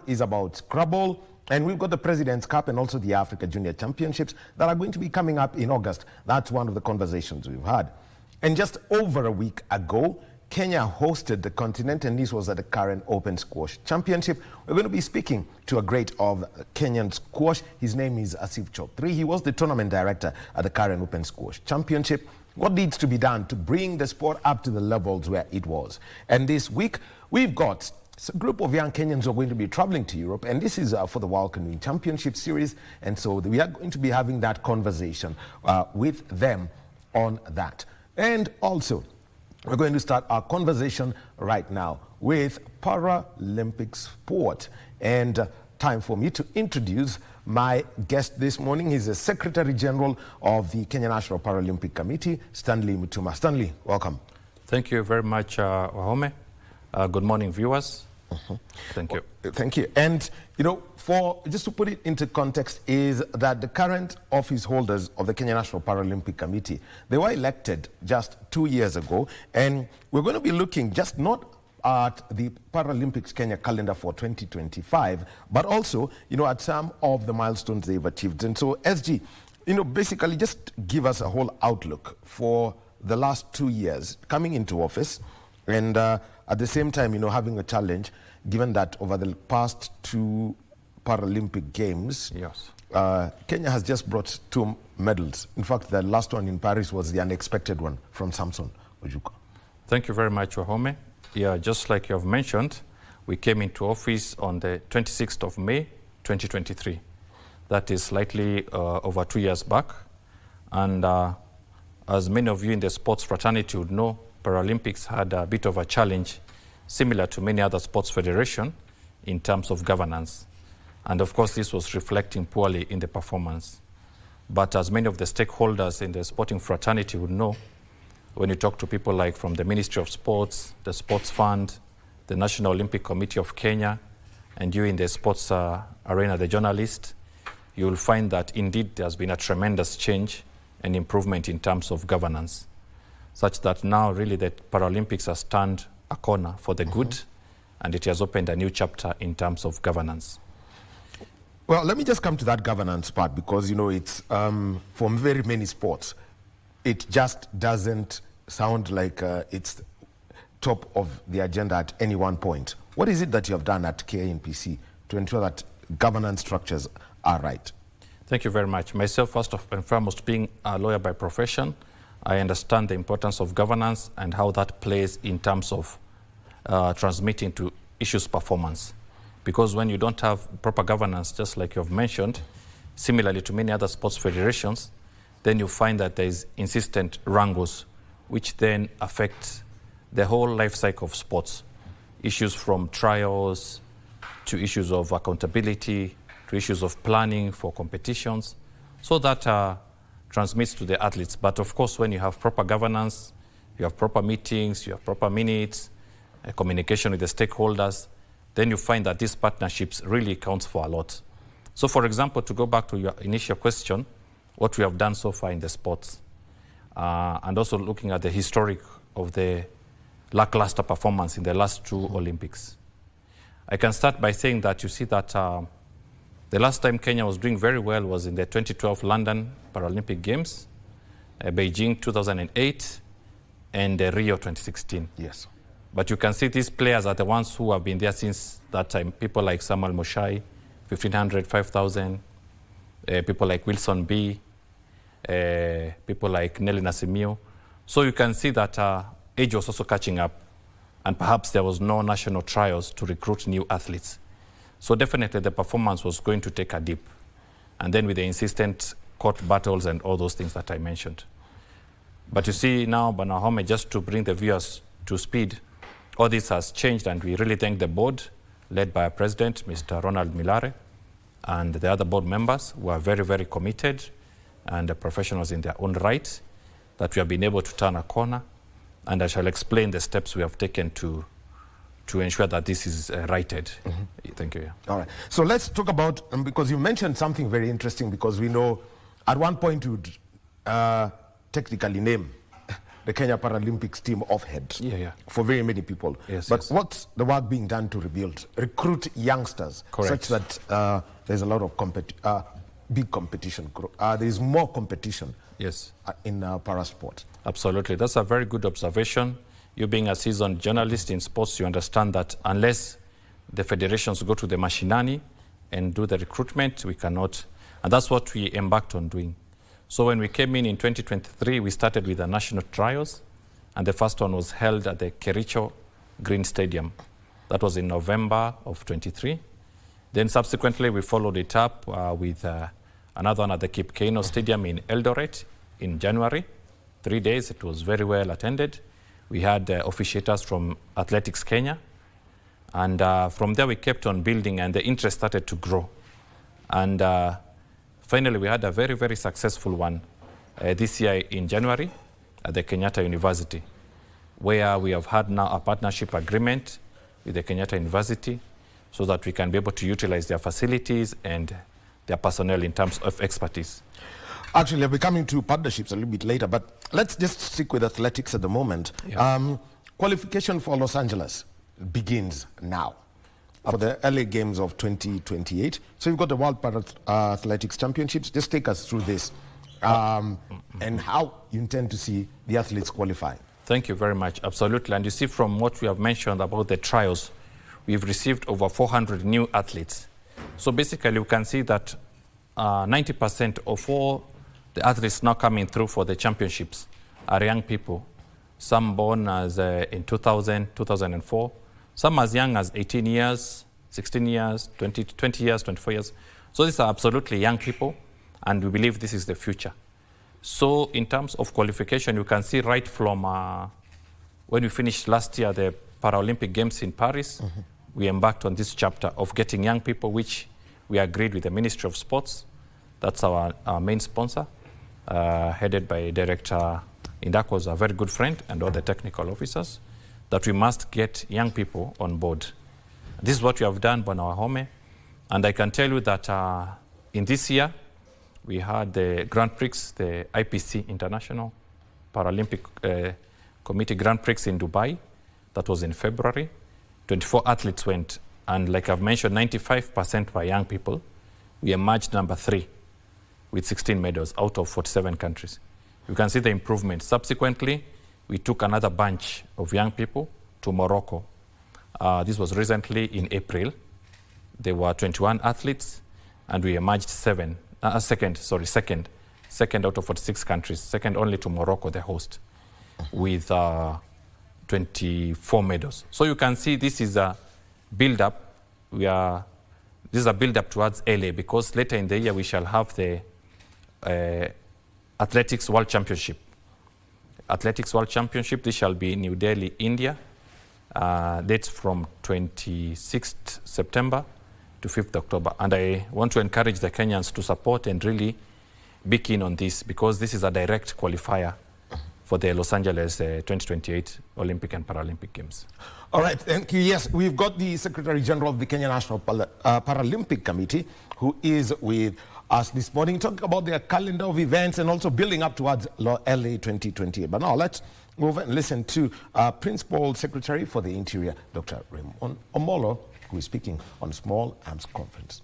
is about Scrabble, and we've got the President's Cup and also the Africa Junior Championships that are going to be coming up in August. That's one of the conversations we've had. And just over a week ago, Kenya hosted the continent, and this was at the Karen Open Squash Championship. We're going to be speaking to a great of Kenyan squash. His name is Asif Choptri. He was the tournament director at the Karen Open Squash Championship. What needs to be done to bring the sport up to the levels where it was? And this week, we've got a group of young Kenyans who are going to be traveling to Europe, and this is for the World Canoeing Championship Series, and so we are going to be having that conversation with them on that. And also, we're going to start our conversation right now with Paralympic sport. And time for me to introduce my guest this morning. He's the Secretary General of the Kenya National Paralympic Committee, Stanley Mutuma. Stanley, welcome. Thank you very much, Wahome. Good morning, viewers. Thank you. Thank you. And, you know, just to put it into context, is that the current office holders of the Kenya National Paralympic Committee, they were elected just 2 years ago, and we're going to be looking just not at the Paralympics Kenya calendar for 2025, but also, you know, at some of the milestones they've achieved. And so, SG, you know, basically just give us a whole outlook for the last 2 years coming into office, and at the same time, you know, having a challenge, given that over the past 2 Paralympic Games, yes, Kenya has just brought 2 medals. In fact, the last one in Paris was the unexpected one from Samson Ojuka. Thank you very much, Wahome. Yeah, just like you have mentioned, we came into office on the 26th of May, 2023. That is slightly over 2 years back. And as many of you in the sports fraternity would know, Paralympics had a bit of a challenge, similar to many other sports federations, in terms of governance. And of course, this was reflecting poorly in the performance. But as many of the stakeholders in the sporting fraternity would know, when you talk to people like from the Ministry of Sports, the Sports Fund, the National Olympic Committee of Kenya, and you in the sports arena, the journalist, you will find that indeed there's been a tremendous change and improvement in terms of governance, such that now really the Paralympics has turned a corner for the good, and it has opened a new chapter in terms of governance. Well, let me just come to that governance part, because, you know, it's for very many sports, it just doesn't sound like it's top of the agenda at any one point. What is it that you have done at KNPC to ensure that governance structures are right? Thank you very much. Myself, first and foremost, being a lawyer by profession, I understand the importance of governance and how that plays in terms of transmitting to issues performance. Because when you don't have proper governance, just like you have mentioned, similarly to many other sports federations, then you find that there is insistent wrangles, which then affect the whole life cycle of sports. Issues from trials to issues of accountability to issues of planning for competitions, so that transmits to the athletes. But of course, when you have proper governance, you have proper meetings, you have proper minutes, communication with the stakeholders, then you find that these partnerships really counts for a lot. So for example, to go back to your initial question, what we have done so far in the sports, and also looking at the historic of the lackluster performance in the last 2 Olympics. I can start by saying that you see that the last time Kenya was doing very well was in the 2012 London Paralympic Games, Beijing 2008, and Rio 2016. Yes. But you can see these players are the ones who have been there since that time. People like Samuel Mushai, 1500, 5000, people like Wilson B, people like Nelly Nasimio. So you can see that age was also catching up, and perhaps there was no national trials to recruit new athletes. So definitely the performance was going to take a dip. And then with the insistent court battles and all those things that I mentioned. But you see now, Wahome, just to bring the viewers to speed, all this has changed, and we really thank the board, led by our president, Mr. Ronald Milare, and the other board members who are very, very committed and the professionals in their own right, that we have been able to turn a corner. And I shall explain the steps we have taken to ensure that this is righted. Thank you. Yeah. All right. So let's talk about, because you mentioned something very interesting, because we know at one point you would technically name the Kenya Paralympics team off head for very many people. Yes, but yes. what's the work being done to recruit youngsters Correct. such that there's a lot of big competition? There is more competition in para sport. Absolutely. That's a very good observation. You being a seasoned journalist in sports, you understand that unless the federations go to the mashinani and do the recruitment, we cannot. And that's what we embarked on doing. So when we came in 2023, we started with the national trials, and the first one was held at the Kericho Green Stadium. That was in November of 23. Then subsequently, we followed it up with another one at the Kipkeino Stadium in Eldoret in January. 3 days, it was very well attended. We had officiators from Athletics Kenya. And from there, we kept on building, and the interest started to grow. And finally, we had a very, very successful one this year in January at the Kenyatta University, where we have had now a partnership agreement with the Kenyatta University so that we can be able to utilize their facilities and their personnel in terms of expertise. Actually, I'll be coming to partnerships a little bit later, but let's just stick with athletics at the moment. Qualification for Los Angeles begins now for the LA Games of 2028. So you've got the World Para Athletics Championships. Just take us through this and how you intend to see the athletes qualify. Thank you very much. Absolutely. And you see from what we have mentioned about the trials, we've received over 400 new athletes. So basically, we can see that 90% of all the athletes now coming through for the championships are young people. Some born as in 2000, 2004. Some as young as 18 years, 16 years, 20 years, 24 years. So these are absolutely young people, and we believe this is the future. So in terms of qualification, you can see right from when we finished last year the Paralympic Games in Paris, we embarked on this chapter of getting young people, which we agreed with the Ministry of Sports. That's our main sponsor, headed by Director Indako, a very good friend, and all the technical officers, that we must get young people on board. This is what we have done by Wahome, and I can tell you that in this year, we had the Grand Prix, the IPC, International Paralympic Committee Grand Prix in Dubai. That was in February. 24 athletes went, and like I've mentioned, 95% were young people. We emerged number 3 with 16 medals out of 47 countries. You can see the improvement. Subsequently, we took another bunch of young people to Morocco. This was recently in April. There were 21 athletes, and we emerged second out of 46 countries, second only to Morocco, the host, with 24 medals. So you can see this is a build-up. This is a build-up towards LA, because later in the year we shall have the Athletics World Championship. Athletics World Championship, this shall be in New Delhi, India. Dates from 26th September to 5th October. And I want to encourage the Kenyans to support and really be keen on this, because this is a direct qualifier for the Los Angeles 2028 Olympic and Paralympic Games. All right, thank you. Yes, we've got the Secretary General of the Kenya National Paralympic Committee, who is with us this morning, talking about their calendar of events and also building up towards LA 2028. But now let's move and listen to Principal Secretary for the Interior, Dr. Raymond Omolo, who is speaking on Small Arms Conference.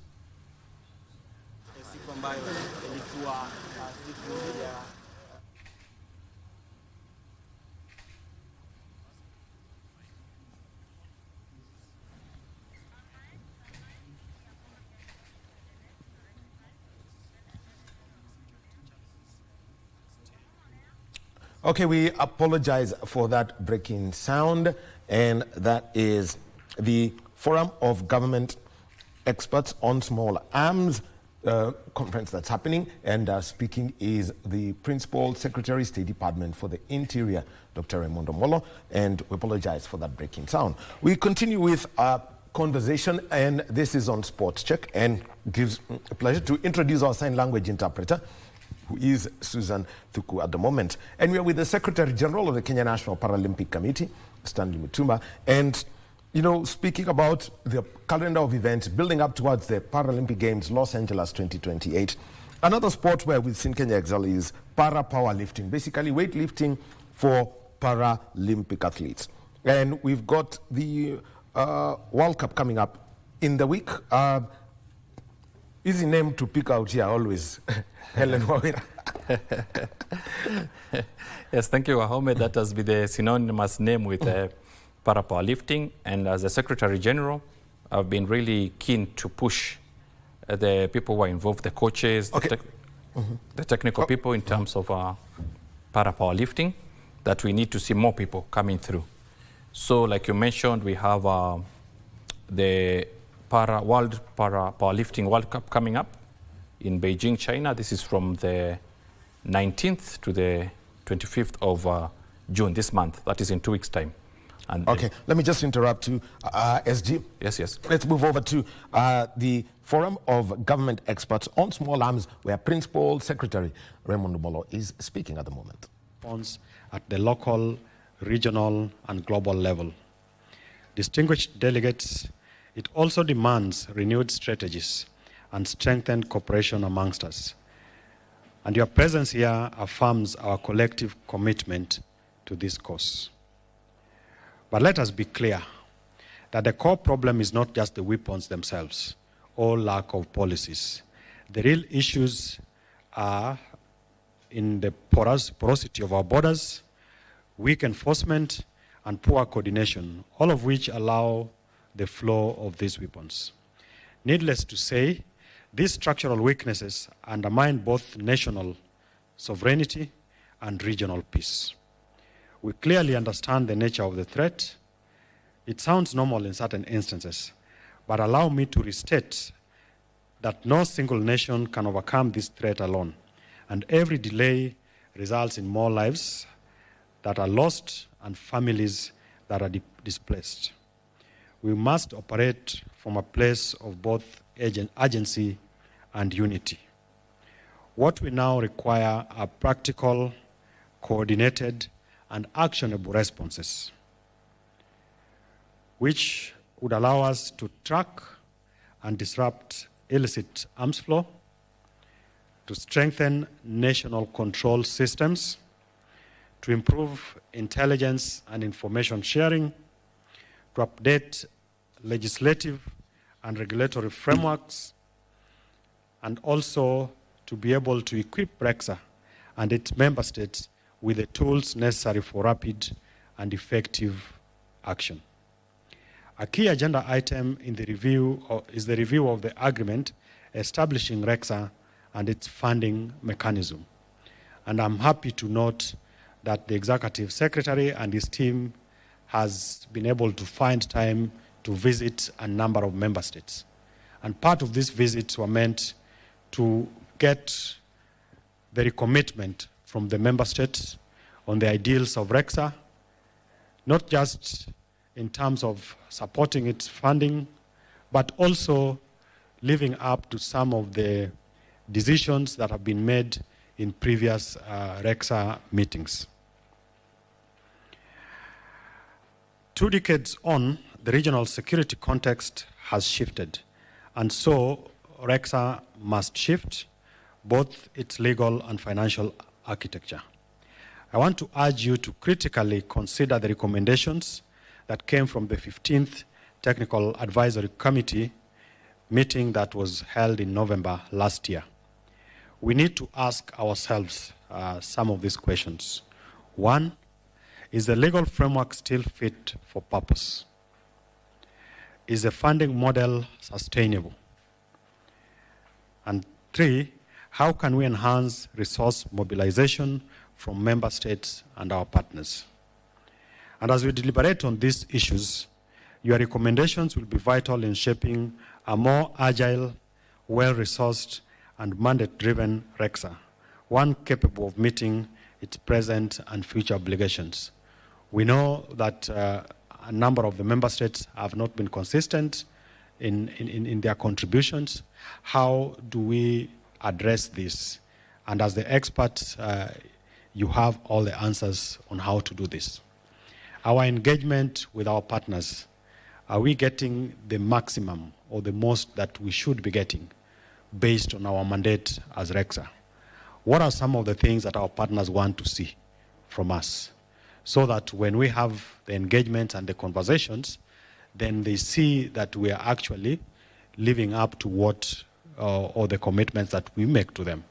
Okay, we apologize for that breaking sound, and that is the Forum of Government Experts on Small Arms conference that's happening, and speaking is the Principal Secretary, State Department for the Interior, Dr. Raymond Omolo, and we apologize for that breaking sound. We continue with our conversation, and this is on Sports Check, and gives a pleasure to introduce our sign language interpreter, who is Susan Thuku at the moment. And we are with the Secretary General of the Kenya National Paralympic Committee, Stanley Mutumba, and speaking about the calendar of events building up towards the Paralympic Games Los Angeles 2028. Another sport where we've seen Kenya excel is para powerlifting, basically weightlifting for Paralympic athletes. And we've got the World Cup coming up in the week. Easy name to pick out here always, Helen Wawira. Yes, thank you, Wahome. That has been the synonymous name with para powerlifting. And as a Secretary General, I've been really keen to push the people who are involved, the coaches, the technical people in terms of para powerlifting, that we need to see more people coming through. So like you mentioned, we have the World Powerlifting World Cup coming up in Beijing, China. This is from the 19th to the 25th of June this month. That is in 2 weeks' time. And okay, let me just interrupt you, SG. Yes, yes. Let's move over to the Forum of Government Experts on Small Arms, where Principal Secretary Raymond Molo is speaking at the moment. At the local, regional, and global level. Distinguished delegates, it also demands renewed strategies and strengthened cooperation amongst us. And your presence here affirms our collective commitment to this cause. But let us be clear that the core problem is not just the weapons themselves or lack of policies. The real issues are in the porosity of our borders, weak enforcement, and poor coordination, all of which allow the flow of these weapons. Needless to say, these structural weaknesses undermine both national sovereignty and regional peace. We clearly understand the nature of the threat. It sounds normal in certain instances, but allow me to restate that no single nation can overcome this threat alone, and every delay results in more lives that are lost and families that are displaced. We must operate from a place of both urgency and unity. What we now require are practical, coordinated, and actionable responses, which would allow us to track and disrupt illicit arms flow, to strengthen national control systems, to improve intelligence and information sharing, to update legislative and regulatory frameworks, and also to be able to equip REXA and its member states with the tools necessary for rapid and effective action. A key agenda item in the review is the review of the agreement establishing REXA and its funding mechanism. And I'm happy to note that the Executive Secretary and his team has been able to find time to visit a number of member states. And part of these visits were meant to get the recommitment from the member states on the ideals of REXA, not just in terms of supporting its funding, but also living up to some of the decisions that have been made in previous REXA meetings. 2 decades on, the regional security context has shifted, and so REXA must shift both its legal and financial architecture. I want to urge you to critically consider the recommendations that came from the 15th Technical Advisory Committee meeting that was held in November last year. We need to ask ourselves some of these questions. 1, is the legal framework still fit for purpose? Is the funding model sustainable? And 3, how can we enhance resource mobilization from member states and our partners? And as we deliberate on these issues, your recommendations will be vital in shaping a more agile, well-resourced, and mandate-driven REXA, one capable of meeting its present and future obligations. We know that a number of the member states have not been consistent in their contributions. How do we address this? And as the experts, you have all the answers on how to do this. Our engagement with our partners, are we getting the maximum or the most that we should be getting based on our mandate as REXA? What are some of the things that our partners want to see from us? so that when we have the engagement and the conversations, then they see that we are actually living up to what or the commitments that we make to them.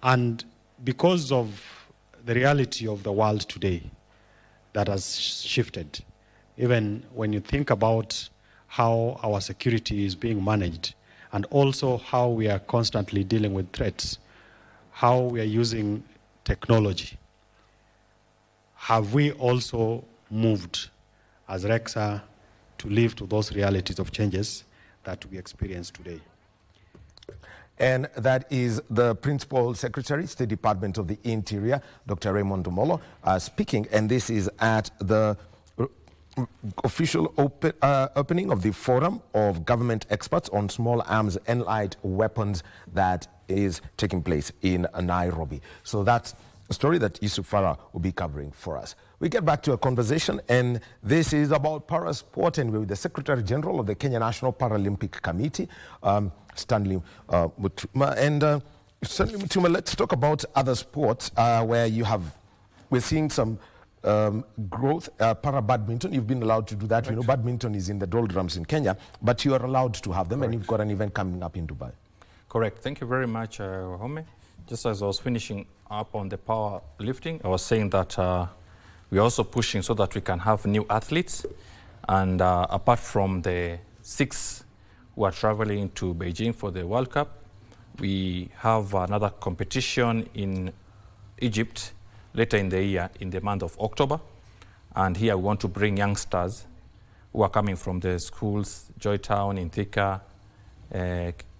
And because of the reality of the world today that has shifted, even when you think about how our security is being managed and also how we are constantly dealing with threats, how we are using technology, have we also moved as REXA to live to those realities of changes that we experience today? And that is the Principal Secretary, State Department of the Interior, Dr. Raymond Omolo, speaking. And this is at the official opening of the Forum of Government Experts on Small Arms and Light Weapons that is taking place in Nairobi. So that's a story that Yusuf Farah will be covering for us. We get back to a conversation, and this is about para-sport, and we're with the Secretary General of the Kenya National Paralympic Committee, Stanley Mutuma. And Stanley Mutuma, let's talk about other sports where we're seeing some growth. Para-badminton, you've been allowed to do that. Right. You know, badminton is in the doldrums in Kenya, but you are allowed to have them. Correct. And you've got an event coming up in Dubai. Correct. Thank you very much, Wahome. Just as I was finishing up on the power lifting, I was saying that we're also pushing so that we can have new athletes. And apart from the 6 who are traveling to Beijing for the World Cup, we have another competition in Egypt later in the year, in the month of October. And here we want to bring youngsters who are coming from the schools, Joytown, in Thika,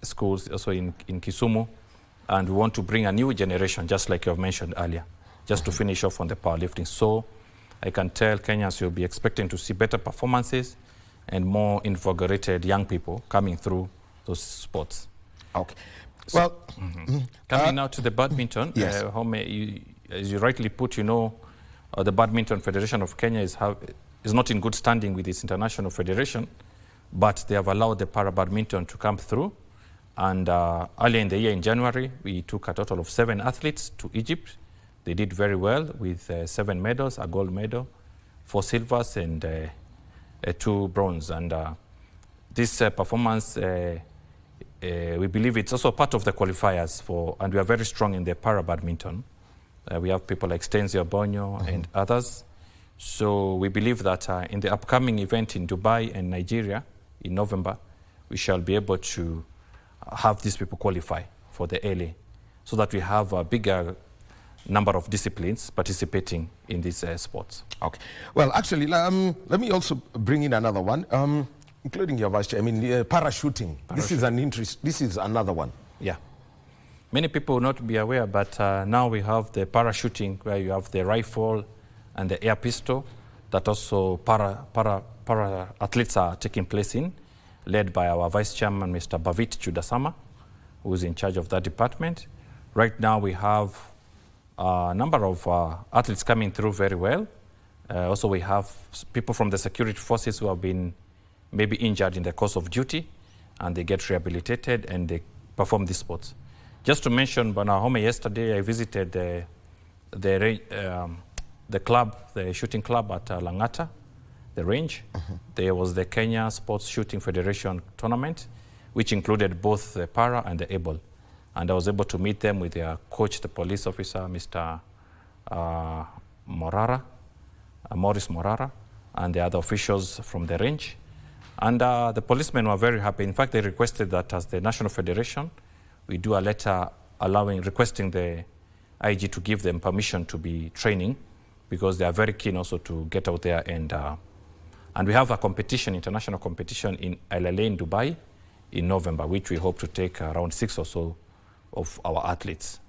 schools also in Kisumu. And we want to bring a new generation, just like you have mentioned earlier, just to finish off on the powerlifting. So I can tell Kenyans you'll be expecting to see better performances and more invigorated young people coming through those sports. Okay. So, well, coming now to the badminton, yes. As you rightly put, you know, the Badminton Federation of Kenya is not in good standing with its international federation, but they have allowed the para-badminton to come through. And earlier in the year, in January, we took a total of 7 athletes to Egypt. They did very well with 7 medals, a gold medal, 4 silvers, and 2 bronze. And this performance, we believe it's also part of the qualifiers and we are very strong in the para-badminton. We have people like Stenzio Bonyo and others. So we believe that in the upcoming event in Dubai and Nigeria in November, we shall be able to have these people qualify for the LA so that we have a bigger number of disciplines participating in these sports. Okay. Well, actually, let me also bring in another one, including your vice chair. I mean, parachuting. This is another one. Yeah. Many people will not be aware, but now we have the parachuting where you have the rifle and the air pistol that also para athletes are taking place in, led by our Vice Chairman, Mr. Bavit Chudasama, who is in charge of that department. Right now we have a number of athletes coming through very well. Also we have people from the security forces who have been maybe injured in the course of duty, and they get rehabilitated and they perform these sports. Just to mention, Wahome, yesterday I visited the club, the shooting club at Langata, the range. There was the Kenya Sports Shooting Federation tournament, which included both the para and the able. And I was able to meet them with their coach, the police officer, Mr. Maurice Morara, and the other officials from the range. And the policemen were very happy. In fact, they requested that as the National Federation, we do a letter requesting the IG to give them permission to be training, because they are very keen also to get out there. And we have a competition, international competition in LLA in Dubai in November, which we hope to take around 6 or so of our athletes.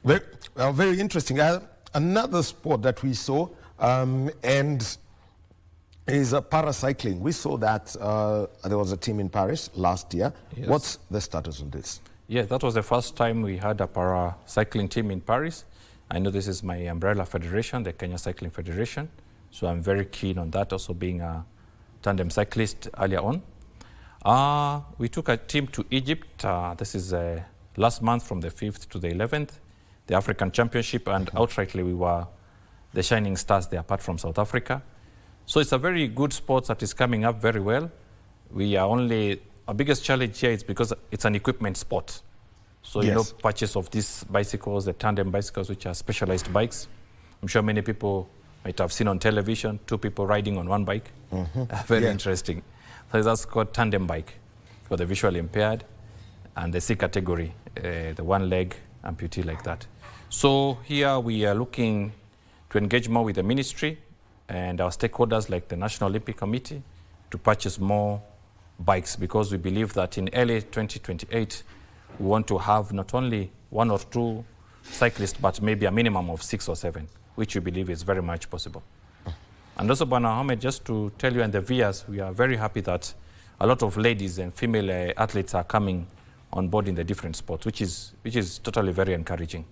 Very interesting. Another sport that we saw and is paracycling. We saw that there was a team in Paris last year. Yes. What's the status on this? Yeah, that was the first time we had a paracycling team in Paris. I know this is my umbrella federation, the Kenya Cycling Federation. So I'm very keen on that, also being a tandem cyclist earlier on. We took a team to Egypt. This is last month from the 5th to the 11th, the African Championship, and outrightly we were the shining stars there apart from South Africa. So it's a very good sport that is coming up very well. We are only, our biggest challenge here is because it's an equipment sport. So, Yes. you know, purchase of these bicycles, the tandem bicycles, which are specialized bikes. I'm sure many people might have seen on television, 2 people riding on one bike. Very interesting. So that's called tandem bike for the visually impaired and the C category, the one leg amputee like that. So here we are looking to engage more with the ministry and our stakeholders like the National Olympic Committee to purchase more bikes, because we believe that in early 2028 we want to have not only 1 or 2 cyclists but maybe a minimum of 6 or 7, which we believe is very much possible. And also, Wahome, just to tell you and the viewers, we are very happy that a lot of ladies and female athletes are coming on board in the different sports, which is totally very encouraging.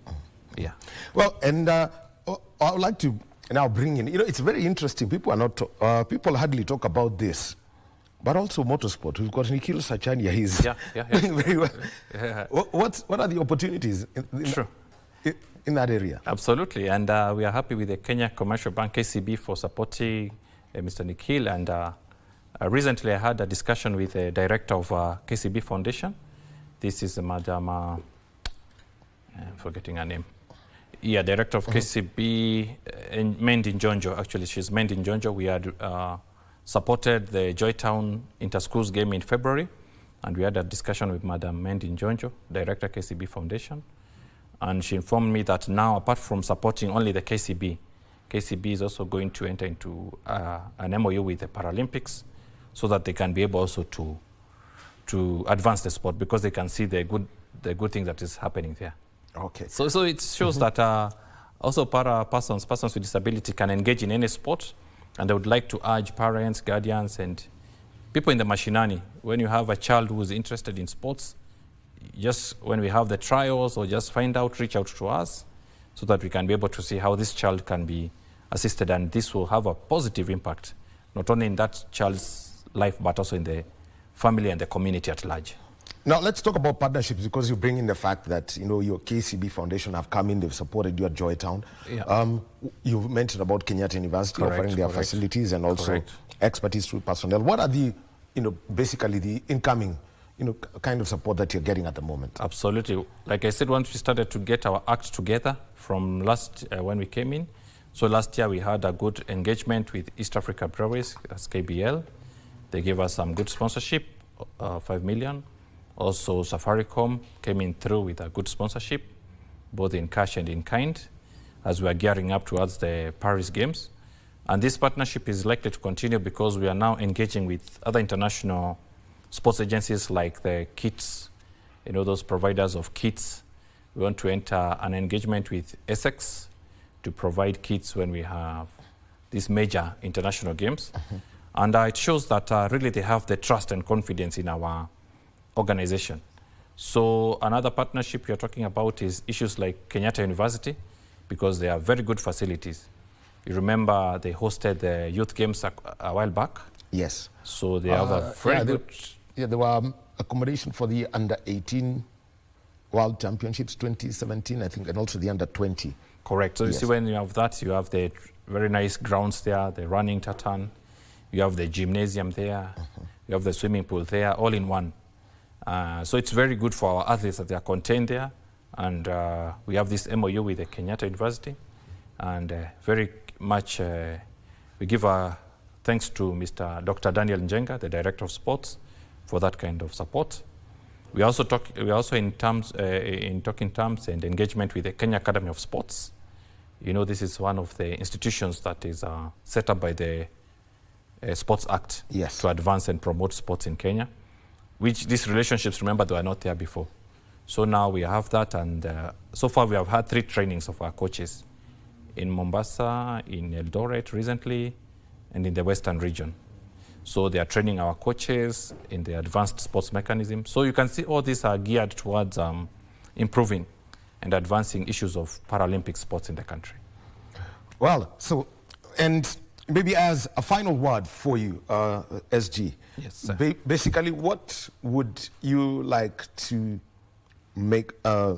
Yeah. Well, and I would like to now bring in, you know, it's very interesting. People are not, people hardly talk about this, but also motorsport. We've got Nikhil Sachania. He's doing very well. Yeah. What are the opportunities in that area? Absolutely, and we are happy with the Kenya Commercial Bank, KCB, for supporting Mr. Nikhil. And recently I had a discussion with the director of KCB Foundation. This is Madam, I'm forgetting her name. Yeah, director of KCB, Mendi Njonjo. Actually, she's Mendi Njonjo. We had supported the Joytown Inter-Schools game in February, and we had a discussion with Madam Mendi Njonjo, director KCB Foundation. And she informed me that now, apart from supporting only the KCB is also going to enter into an MOU with the Paralympics so that they can be able also to advance the sport, because they can see the good thing that is happening there. Okay. So it shows that also persons with disability can engage in any sport, and I would like to urge parents, guardians, and people in the mashinani, when you have a child who is interested in sports, just when we have the trials or just reach out to us so that we can be able to see how this child can be assisted, and this will have a positive impact, not only in that child's life, but also in the family and the community at large. Now let's talk about partnerships, because you bring in the fact that, you know, your KCB Foundation have come in, they've supported you at Joytown. Yeah. You've mentioned about Kenyatta University offering their facilities and also expertise through personnel. What are the, you know, basically the incoming, you know, kind of support that you're getting at the moment? Absolutely. Like I said, once we started to get our act together from last when we came in, so last year we had a good engagement with East Africa Breweries, that's KBL. They gave us some good sponsorship, 5 million. Also, Safaricom came in through with a good sponsorship, both in cash and in kind, as we are gearing up towards the Paris Games. And this partnership is likely to continue because we are now engaging with other international sports agencies like the kits, you know, those providers of kits. We want to enter an engagement with Essex to provide kits when we have these major international games. And it shows that really they have the trust and confidence in our organization. So another partnership you're talking about is issues like Kenyatta University, because they are very good facilities. You remember they hosted the youth games a while back? Yes. So they have a very good... There were accommodation for the under-18 World Championships 2017, I think, and also the under-20. Correct. So you see, when you have that, you have the very nice grounds there, the running tartan, you have the gymnasium there, you have the swimming pool there, all in one. So it's very good for our athletes that they are contained there. And we have this MOU with the Kenyatta University. And very much we give our thanks to Mr. Dr. Daniel Njenga, the Director of Sports, for that kind of support. We also in talking terms and engagement with the Kenya Academy of Sports. You know, this is one of the institutions that is set up by the Sports Act to advance and promote sports in Kenya. Which these relationships, remember, they were not there before. So now we have that, and so far we have had 3 trainings of our coaches in Mombasa, in Eldoret recently, and in the Western region. So they are training our coaches in the advanced sports mechanism. So you can see all these are geared towards improving and advancing issues of Paralympic sports in the country. Well, so, and maybe as a final word for you, SG. Yes, sir. Basically, what would you like to make, I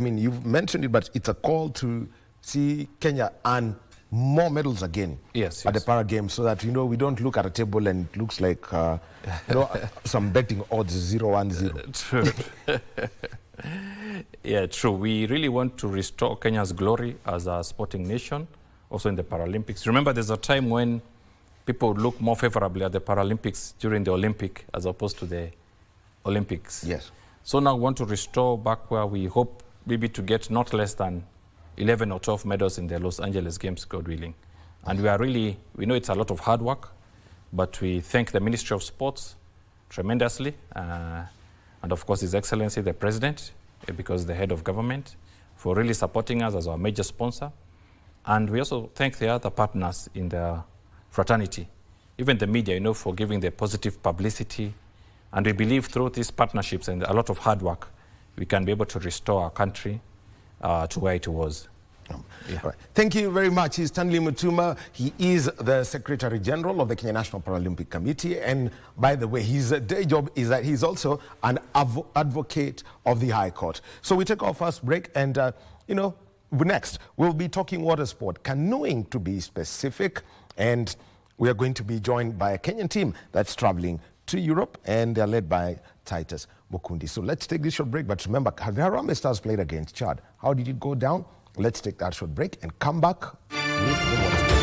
mean, you've mentioned it, but it's a call to see Kenya earn more medals again Yes, at the yes. Para Games, so that, we don't look at a table and it looks like, some betting odds 0-1-0. True. Yeah, true. We really want to restore Kenya's glory as a sporting nation, also in the Paralympics. Remember, there's a time when people would look more favorably at the Paralympics during the Olympic as opposed to the Olympics. Yes. So now we want to restore back where we hope maybe to get not less than 11 or 12 medals in the Los Angeles Games, God willing. And we know it's a lot of hard work, but we thank the Ministry of Sports tremendously, and of course His Excellency the President, because the head of government, for really supporting us as our major sponsor. And we also thank the other partners in the fraternity, even the media, for giving the positive publicity. And we believe through these partnerships and a lot of hard work, we can be able to restore our country to where it was. Yeah. Right. Thank you very much. He's Stanley Mutuma. He is the Secretary General of the Kenya National Paralympic Committee. And by the way, his day job is that he's also an advocate of the High Court. So we take our first break, and next we'll be talking water sport, canoeing to be specific, and we are going to be joined by a Kenyan team that's traveling to Europe, and they're led by Titus Mukundi. So let's take this short break. But remember, the Harambee Stars played against Chad. How did it go down? Let's take that short break and come back with the water sport.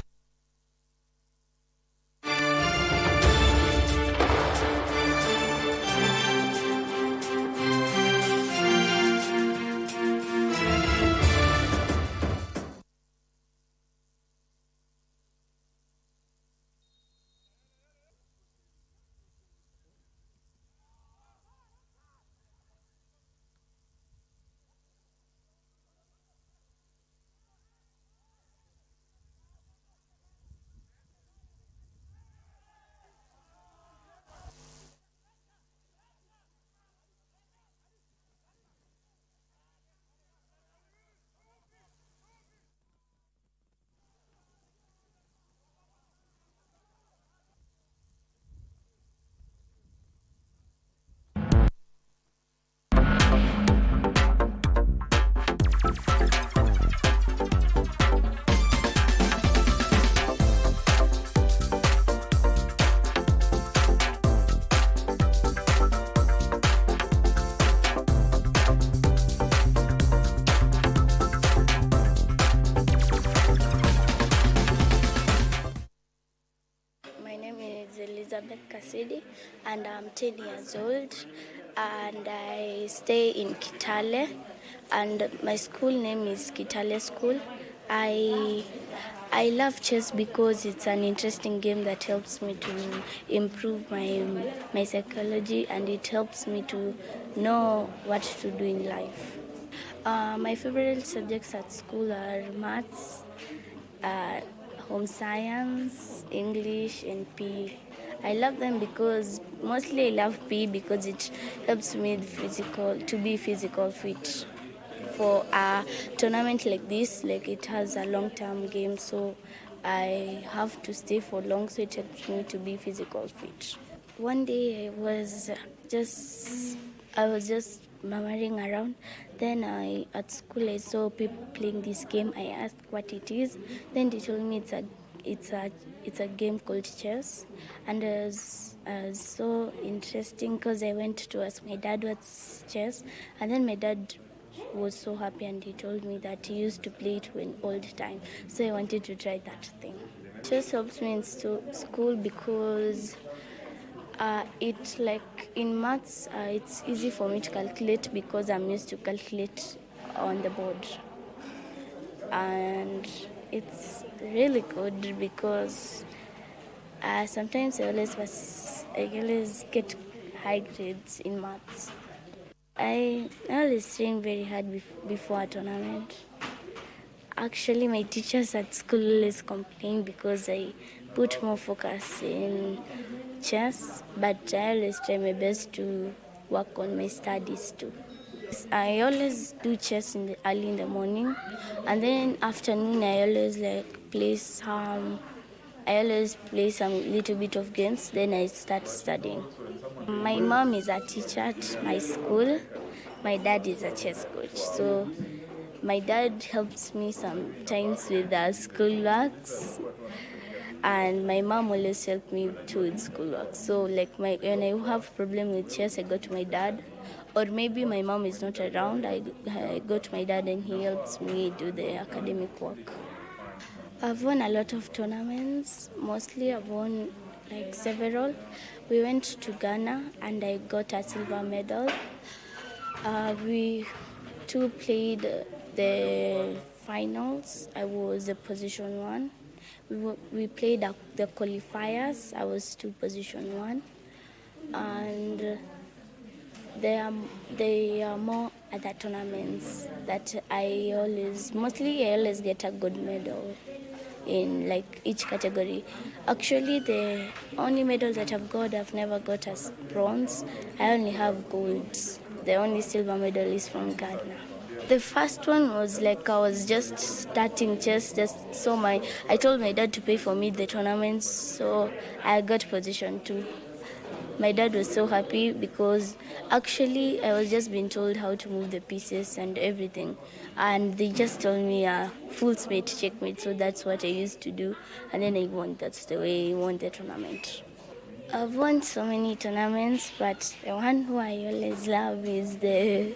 And I'm 10 years old, and I stay in Kitale, and my school name is Kitale School. I love chess because it's an interesting game that helps me to improve my psychology, and it helps me to know what to do in life. My favorite subjects at school are maths, home science, English, and PE. I love them because mostly I love PE because it helps me to be physical fit. For a tournament like this, like it has a long-term game, so I have to stay for long, so it helps me to be physical fit. One day I was just murmuring around. Then at school I saw people playing this game. I asked what it is. Then they told me it's a game called chess, and it was so interesting because I went to ask my dad what's chess, and then my dad was so happy and he told me that he used to play it when old time. So I wanted to try that thing. Chess helps me in school because it's like in maths, it's easy for me to calculate because I'm used to calculate on the board. And it's really good because sometimes I always get high grades in maths. I always train very hard before a tournament. Actually, my teachers at school always complain because I put more focus in chess, but I always try my best to work on my studies too. I always do chess early in the morning, and then afternoon I always play some little bit of games, then I start studying. My mom is a teacher at my school. My dad is a chess coach, so my dad helps me sometimes with the school works, and my mom always helped me too with schoolwork. So like when I have problem with chess, I go to my dad, or maybe my mom is not around, I go to my dad and he helps me do the academic work. I've won a lot of tournaments. Mostly I've won like several. We went to Ghana and I got a silver medal. We two played the finals. I was a position 1. We played the qualifiers. I was still position 1. And there are more other tournaments that I always get a gold medal in like each category. Actually, the only medal that I've never got as bronze. I only have gold. The only silver medal is from Ghana. The first one was like I was just starting chess, I told my dad to pay for me the tournaments, so I got position 2. My dad was so happy because actually I was just being told how to move the pieces and everything, and they just told me full mate, checkmate, so that's what I used to do, and then I won. That's the way I won the tournament. I've won so many tournaments, but the one who I always love is the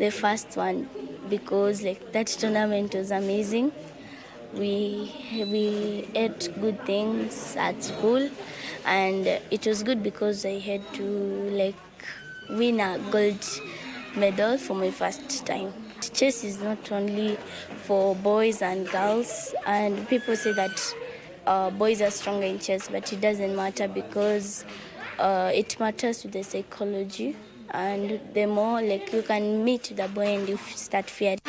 first one, because like that tournament was amazing. We ate good things at school, and it was good because I had to like win a gold medal for my first time. Chess is not only for boys and girls, and people say that boys are stronger in chess, but it doesn't matter because it matters to the psychology, and the more like you can meet the boy and you start fearing.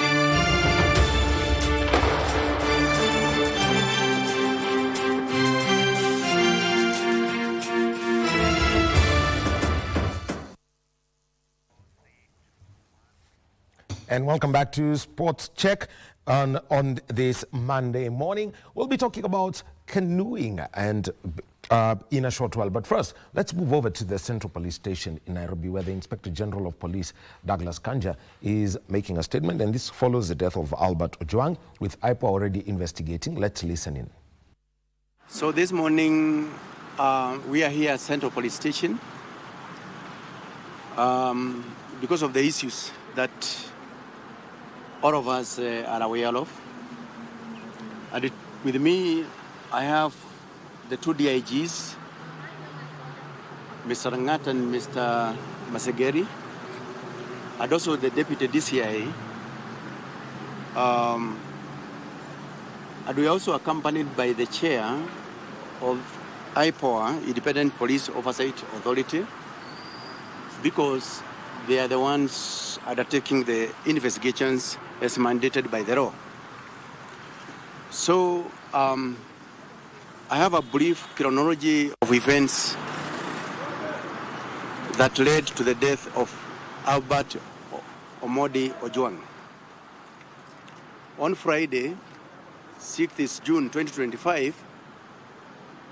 And welcome back to Sports Check on this Monday morning. We'll be talking about canoeing and in a short while. But first, let's move over to the Central Police Station in Nairobi, where the Inspector General of Police, Douglas Kanja, is making a statement. And this follows the death of Albert Ojwang, with IPOA already investigating. Let's listen in. So this morning, we are here at Central Police Station because of the issues that all of us are aware of. And with me, I have the 2 DIGs, Mr. Rangat and Mr. Masegeri, and also the Deputy DCI. And we are also accompanied by the Chair of IPOA, Independent Police Oversight Authority, because they are the ones undertaking the investigations as mandated by the law. So I have a brief chronology of events that led to the death of Albert Omodi Ojwang. On Friday, 6th June 2025,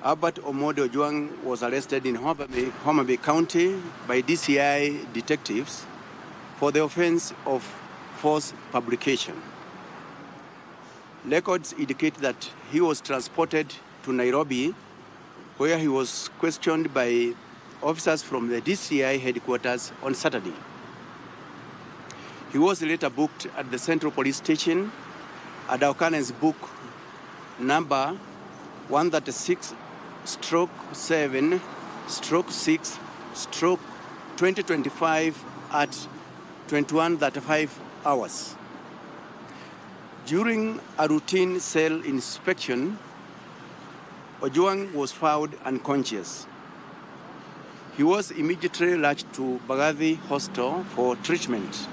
Albert Omodi Ojwang was arrested in Homa Bay County by DCI detectives for the offense of false publication. Records indicate that he was transported to Nairobi, where he was questioned by officers from the DCI headquarters on Saturday. He was later booked at the Central Police Station at the occurrence book number 136/7/6/2025 at 21:35 hours. During a routine cell inspection, Ojwang was found unconscious. He was immediately rushed to Bagathi Hospital for treatment,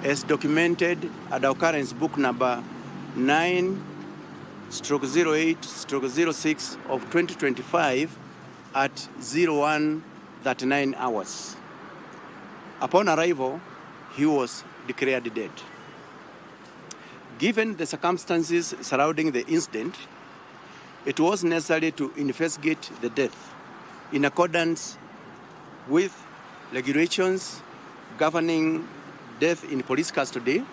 as documented at the occurrence book number 9/08/06 of 2025 at 01:39 hours. Upon arrival, he was declared dead. Given the circumstances surrounding the incident, it was necessary to investigate the death in accordance with regulations governing death in police custody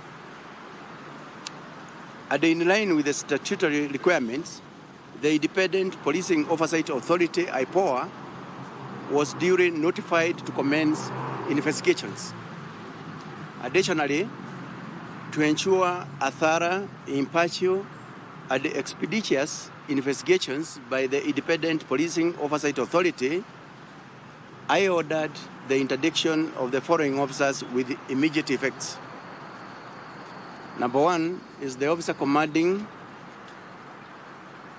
And in line with the statutory requirements, the Independent Policing Oversight Authority, IPOA, was duly notified to commence investigations. Additionally, to ensure a thorough, impartial, and expeditious investigations by the Independent Policing Oversight Authority, I ordered the interdiction of the following officers with immediate effects. Number one is the officer commanding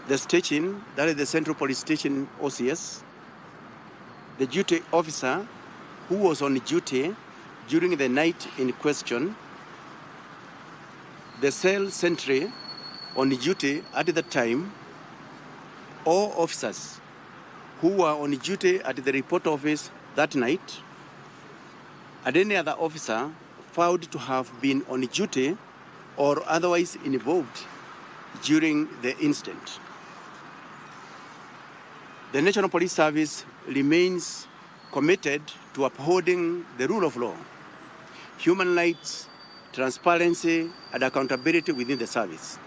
the station, that is the Central Police Station, OCS, the duty officer who was on duty during the night in question, the cell sentry on duty at the time, all officers who were on duty at the report office that night, and any other officer found to have been on duty or otherwise involved during the incident. The National Police Service remains committed to upholding the rule of law, human rights, transparency, and accountability within the service.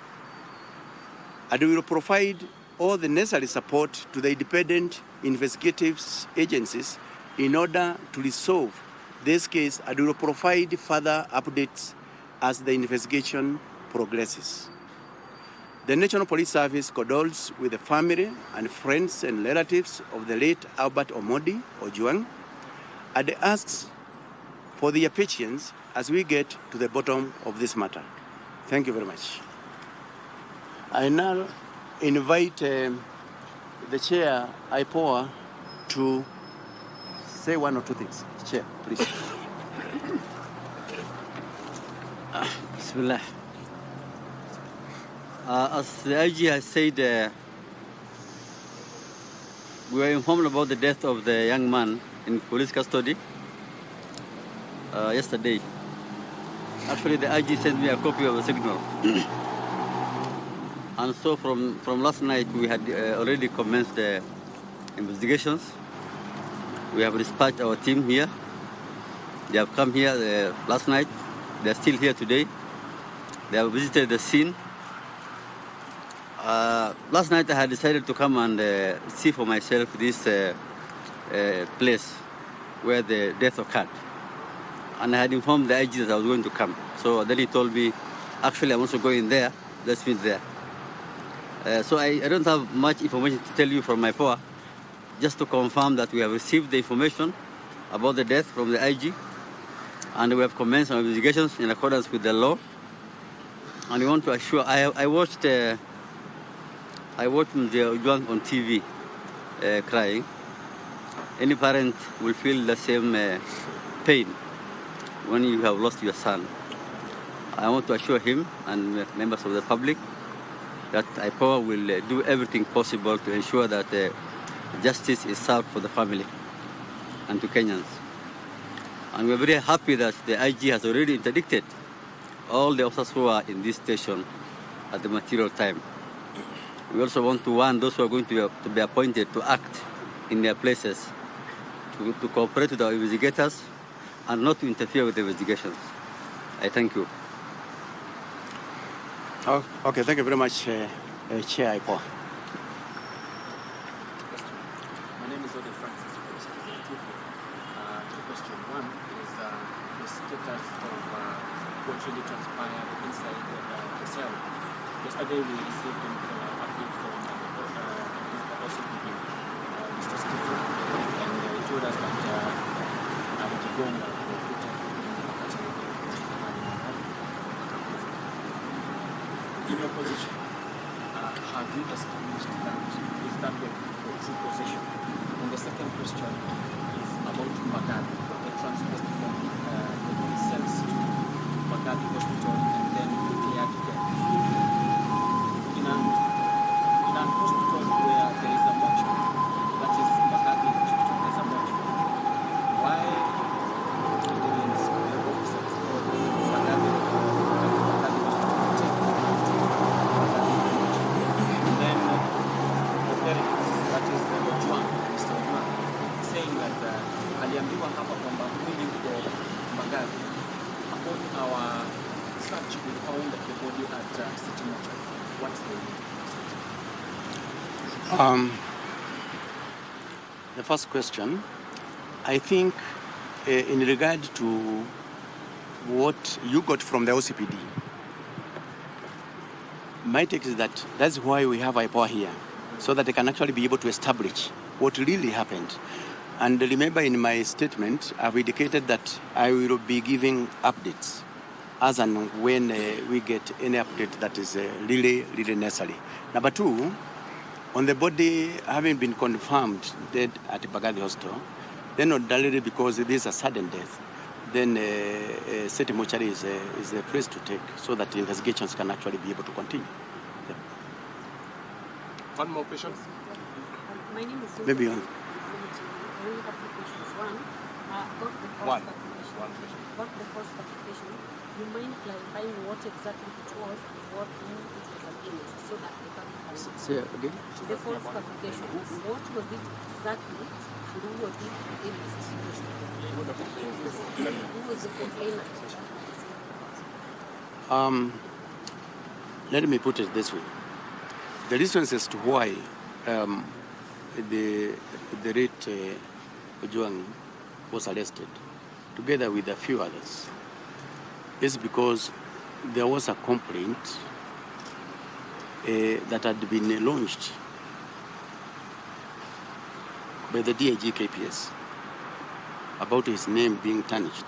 And we will provide all the necessary support to the independent investigative agencies in order to resolve this case, and we will provide further updates as the investigation progresses. The National Police Service condoles with the family and friends and relatives of the late Albert Omondi Ojwang and asks for their patience as we get to the bottom of this matter. Thank you very much. I now invite the Chair, IPOA, to say one or two things. Chair, please. Bismillah. As the IG has said, we were informed about the death of the young man in police custody yesterday. Actually, the IG sent me a copy of the signal. And so from last night, we had already commenced the investigations. We have dispatched our team here. They have come here last night. They are still here today. They have visited the scene. Last night I had decided to come and see for myself this place where the death occurred. And I had informed the IG that I was going to come. So then he told me, actually I'm also going there, let's meet there. So I don't have much information to tell you from my POA, just to confirm that we have received the information about the death from the IG, and we have commenced our investigations in accordance with the law. And we want to assure, I watched the Ojwang on TV crying. Any parent will feel the same pain when you have lost your son. I want to assure him and members of the public that IPOA will do everything possible to ensure that justice is served for the family and to Kenyans. And we're very happy that the IG has already interdicted all the officers who are in this station at the material time. We also want to warn those who are going to be appointed to act in their places, to cooperate with our investigators and not to interfere with the investigations. I thank you. Oh, okay, thank you very much, Chair IPOA. My name is Ode Francis from Citizen TV. Question one is the status of what really transpired inside the cell. Yesterday we received an update from the OCPD, Mr. Stephen, and he told us that Alijigonga was put in your position. Have you established that? Is that the true position? And the second question is about Magadi, the transport from the cells to Magadi Hospital and then declared death. In a hospital where there is a mortuary, that is Magadi Hospital, there is a mortuary. Why didn't the officers or the Magadi Hospital take and then the parents, that is the Ojwang, Mr. Ojwang, saying that aliambiwa hapa kwamba mwili uko Magadi. Upon our search we found the body at City Mortuary. What's The first question, I think in regard to what you got from the OCPD, my take is that that's why we have IPOA here, so that they can actually be able to establish what really happened. And remember, in my statement, I've indicated that I will be giving updates as and when we get any update that is really necessary. Number two, on the body having been confirmed dead at Bagadi Hospital, then not only because it is a sudden death, then City Mortuary is the place to take so that investigations can actually be able to continue. Yeah. One more question. My name is Susan. Maybe on. I only have two questions. One, One question. About the first application, you mind clarifying what exactly it was and what it was against, so that the public can know? Say again. The false application, what was it exactly and who was it against? Who was the complainant? Let me put it this way. The reasons as to why the late Ojwang was arrested, together with a few others, is because there was a complaint that had been launched by the DIG KPS about his name being tarnished.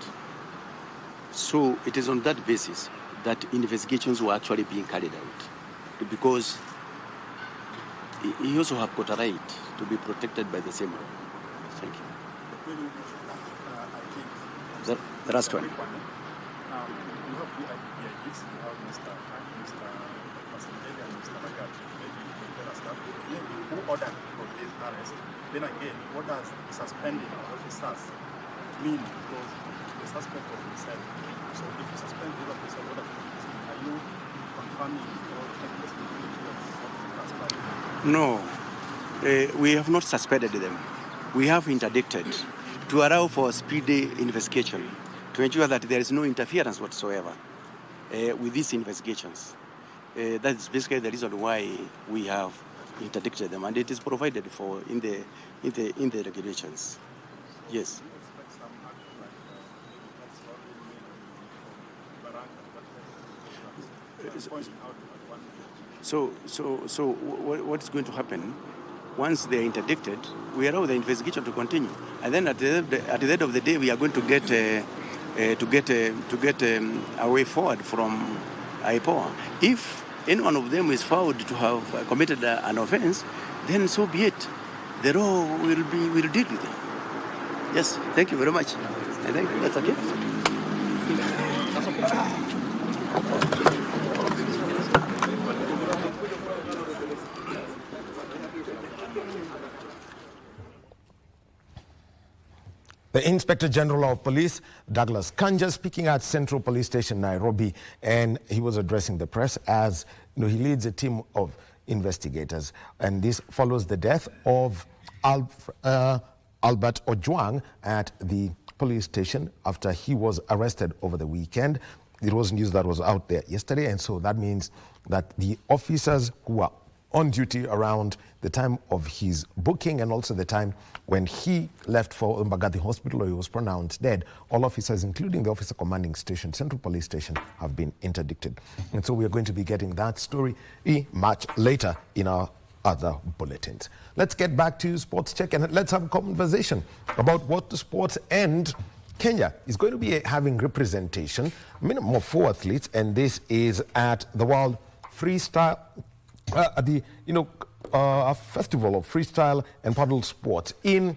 So it is on that basis that investigations were actually being carried out, because he also have got a right to be protected by the same law. Thank you. The last one. You have DIGs, you have Mr. Pasindeli and Mr. Bagati. Maybe you can tell us that. Who ordered for this arrest? Then again, what does suspending officers mean? Because the suspect was missing. So if you suspend the officer, what does it mean? Are you confirming or taking responsibility of what transpired? No, we have not suspended them. We have interdicted to allow for speedy investigation, to ensure that there is no interference whatsoever with these investigations. That's basically the reason why we have interdicted them, and it is provided for in the regulations. Yes. So what's going to happen? Once they are interdicted, we allow the investigation to continue, and then at the end of the day, we are going to get a way forward from IPOA. If any one of them is found to have committed an offense, then so be it. The law will deal with them. Yes, thank you very much. I think that's okay. The Inspector General of Police, Douglas Kanja, speaking at Central Police Station, Nairobi, and he was addressing the press as he leads a team of investigators, and this follows the death of Albert Ojwang at the police station after he was arrested over the weekend. It was news that was out there yesterday, and so that means that the officers who were on duty around the time of his booking and also the time when he left for Mbagathi Hospital, or he was pronounced dead, all officers, including the officer commanding station, Central Police Station, have been interdicted. And so we are going to be getting that story much later in our other bulletins. Let's get back to Sports Check and let's have a conversation about what the sports and Kenya is going to be having representation, minimum of 4 athletes, and this is at the World Freestyle, a festival of freestyle and paddle sports in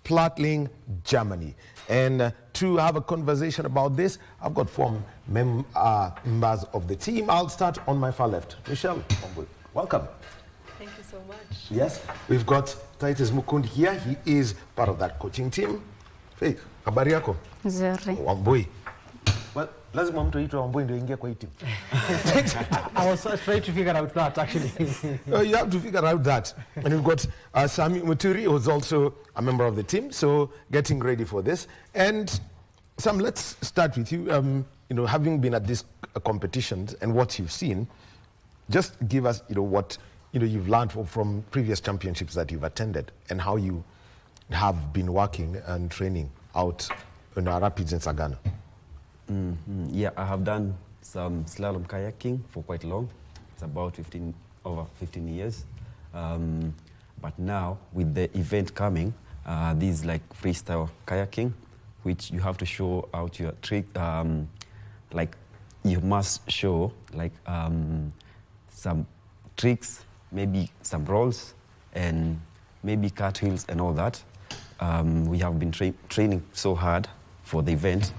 Plattling, Germany. And to have a conversation about this, I've got 4 members of the team. I'll start on my far left. Michelle, welcome. Thank you so much. Yes, we've got Titus Mukundi here. He is part of that coaching team. Hey, habari yako? Nzuri. Wambui. Well, lazima mtu aitwe Wambui ndio ingia kwa hii team. I was trying to figure out that, actually. You have to figure out that. And we've got Sami Muturi, who's also a member of the team, so getting ready for this. And Sam, let's start with you. Having been at this competitions and what you've seen, just give us, what you've learned from previous championships that you've attended and how you have been working and training out in our rapids in Sagana. Yeah, I have done some slalom kayaking for quite long. It's about over 15 years. But now, with the event coming, this is like freestyle kayaking, which you have to show out your trick. Like, you must show like some tricks, maybe some rolls, and maybe cartwheels and all that. We have been training so hard for the event.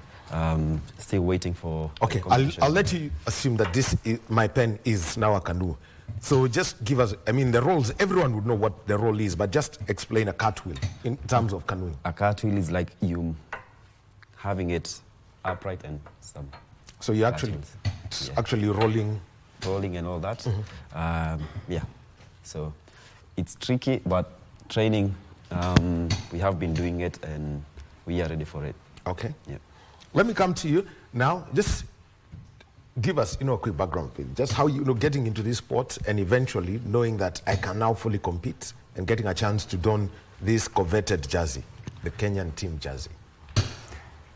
Still waiting for. Okay, I'll let you assume that my pen is now a canoe. So just give us, the roles, everyone would know what the role is, but just explain a cartwheel in terms of canoeing. A cartwheel is like you having it upright and some. So you're actually rolling. Rolling and all that. Yeah. So it's tricky, but training, we have been doing it and we are ready for it. Okay. Yeah. Let me come to you now. Just give us, a quick background, please. Just how getting into this sport and eventually knowing that I can now fully compete and getting a chance to don this coveted jersey, the Kenyan team jersey.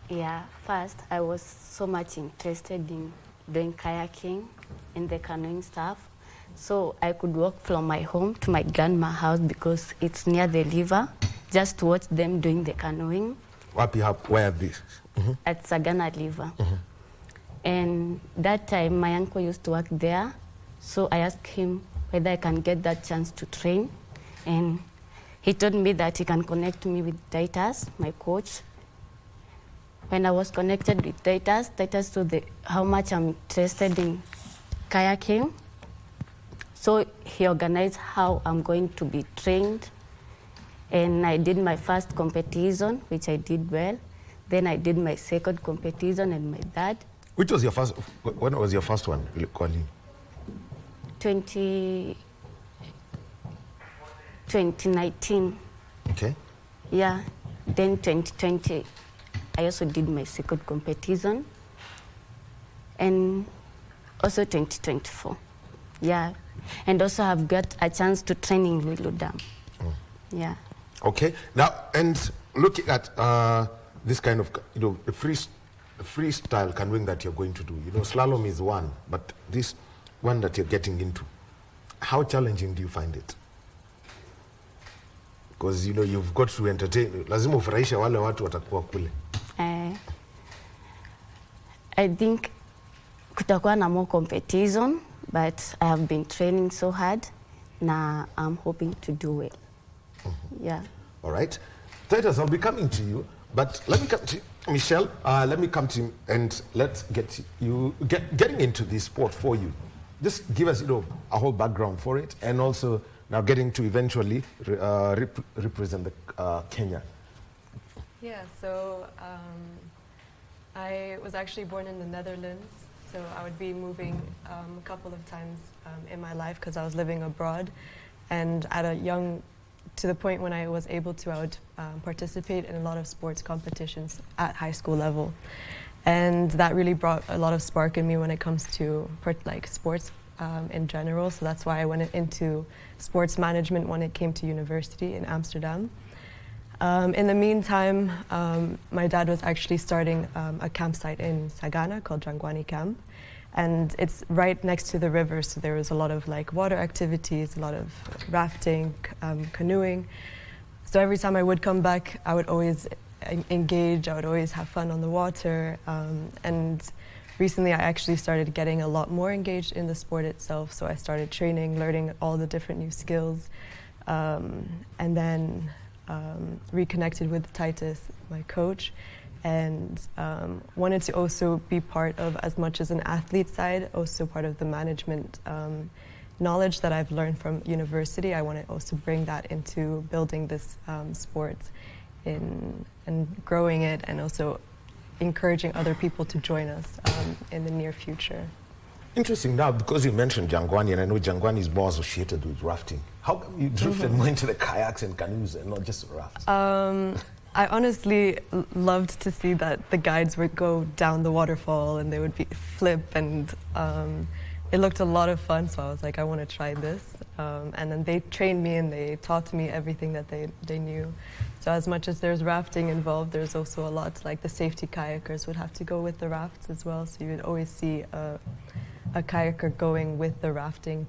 Yeah, first I was so much interested in doing kayaking and the canoeing stuff. So I could walk from my home to my grandma's house because it's near the river, just to watch them doing the canoeing. Where this? At Sagana River. And that time, my uncle used to work there. So I asked him whether I can get that chance to train. And he told me that he can connect me with Titus, my coach. When I was connected with Titus told how much I'm interested in kayaking. So he organized how I'm going to be trained. And I did my first competition, which I did well. Then I did my second competition and my third. Which was your first, when was your first one, Colleen? 2019. Okay. Yeah, then 2020, I also did my second competition. And also 2024, yeah. And also have got a chance to train in Lulu Dam. Yeah. Okay, now, and looking at this kind of, the freestyle canoeing that you're going to do, slalom is one, but this one that you're getting into, how challenging do you find it? Because, you've got to entertain, lazima ufurahisha wale watu watakuwa kule. I think kutakuwa na more competition, but I have been training so hard. Now I'm hoping to do it. Yeah. All right. Titus, I'll be coming to you, but let me come to Michelle. Let me come to you and let's get you getting into this sport for you. Just give us, a whole background for it, and also now getting to eventually represent Kenya. Yeah. So I was actually born in the Netherlands, so I would be moving a couple of times in my life because I was living abroad, and to the point when I was able to, I would participate in a lot of sports competitions at high school level. And that really brought a lot of spark in me when it comes to sports in general. So that's why I went into sports management when it came to university in Amsterdam. In the meantime, my dad was actually starting a campsite in Sagana called Jangwani Camp. And it's right next to the river, so there was a lot of water activities, a lot of rafting, canoeing. So every time I would come back, I would always engage, I would always have fun on the water. And recently I actually started getting a lot more engaged in the sport itself, so I started training, learning all the different new skills, and then reconnected with Titus, my coach, and wanted to also be part of, as much as an athlete side, also part of the management knowledge that I've learned from university. I want to also bring that into building this sport and growing it, and also encouraging other people to join us in the near future. Interesting now, because you mentioned Jangwani, and I know Jangwani is more associated with rafting. How come you drifted more into the kayaks and canoes and not just rafts? I honestly loved to see that the guides would go down the waterfall and they would flip, and it looked a lot of fun, so I was like, I want to try this. And then they trained me and they taught me everything that they knew. So as much as there's rafting involved, there's also a lot, like the safety kayakers would have to go with the rafts as well, so you would always see a kayaker going with the rafting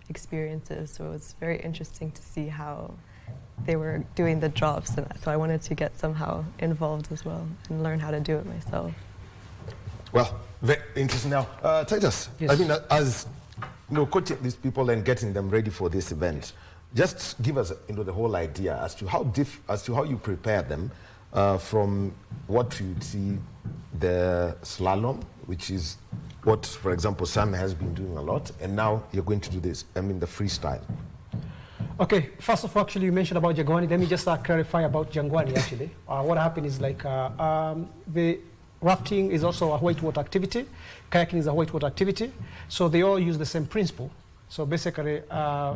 experiences. So it was very interesting to see how they were doing the drops, and so I wanted to get somehow involved as well and learn how to do it myself. Well, very interesting. Now, Titus, Yes. I mean, as you know, coaching these people and getting them ready for this event, just give us the whole idea as to how you prepare them from what you see the slalom, which is what, for example, Sam has been doing a lot, and now you're going to do this. I mean, the freestyle. Okay, first of all, actually, you mentioned about Jangwani. Let me just clarify about Jangwani, actually. What happened is like the rafting is also a whitewater activity. Kayaking is a whitewater activity. So they all use the same principle. So basically,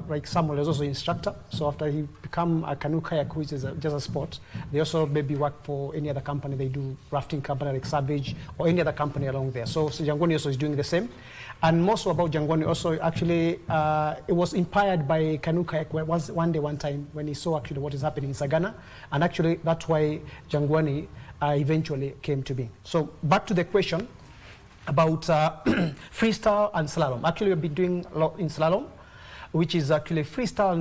like Samuel is also an instructor. So after he become a canoe kayak, which is just a sport, they also maybe work for any other company. They do rafting company like Savage or any other company along there. So Jangwani also is doing the same. And most about Jangwani also actually, it was inspired by canoe kayak one time when he saw actually what is happening in Sagana. And actually that's why Jangwani eventually came to be. So back to the question about freestyle and slalom. Actually, we've been doing a lot in slalom, which is actually freestyle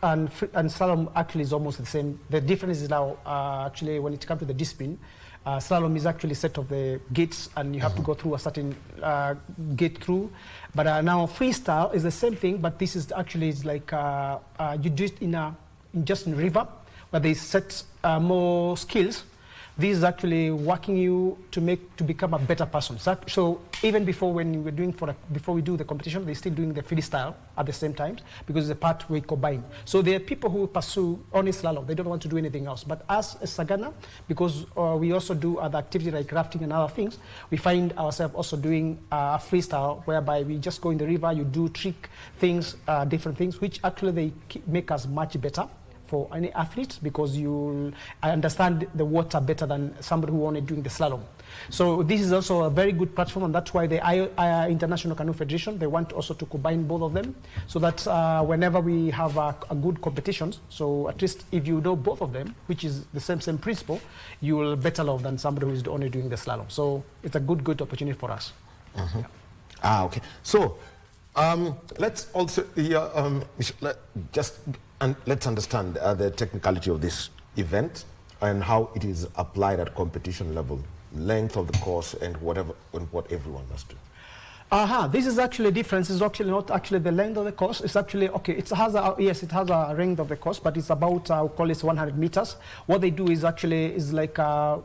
and slalom actually is almost the same. The difference is now actually when it comes to the discipline, slalom is actually set of the gates and you have to go through a certain gate through. But now freestyle is the same thing, but this is actually is like you do it in just in river, where they set more skills. This is actually working you to become a better person. So even before when we're doing before we do the competition, they're still doing the freestyle at the same time because it's a part we combine. So there are people who pursue only slalom; they don't want to do anything else. But as a Sagana, because we also do other activities like rafting and other things, we find ourselves also doing a freestyle whereby we just go in the river, you do trick things, different things, which actually they make us much better for any athlete because I understand the water better than somebody who only doing the slalom. So this is also a very good platform, and that's why the International Canoe Federation, they want also to combine both of them so that whenever we have a good competitions, so at least if you know both of them, which is the same principle, you will better love than somebody who is only doing the slalom. So it's a good opportunity for us. Mm-hmm. Yeah. Okay. So let's also let's understand the technicality of this event and how it is applied at competition level, length of the course and what everyone must do. This is actually difference. It's actually not actually the length of the course. It's actually, okay, it has a length of the course, but it's about, I'll call it 100 meters. What they do is actually, is like the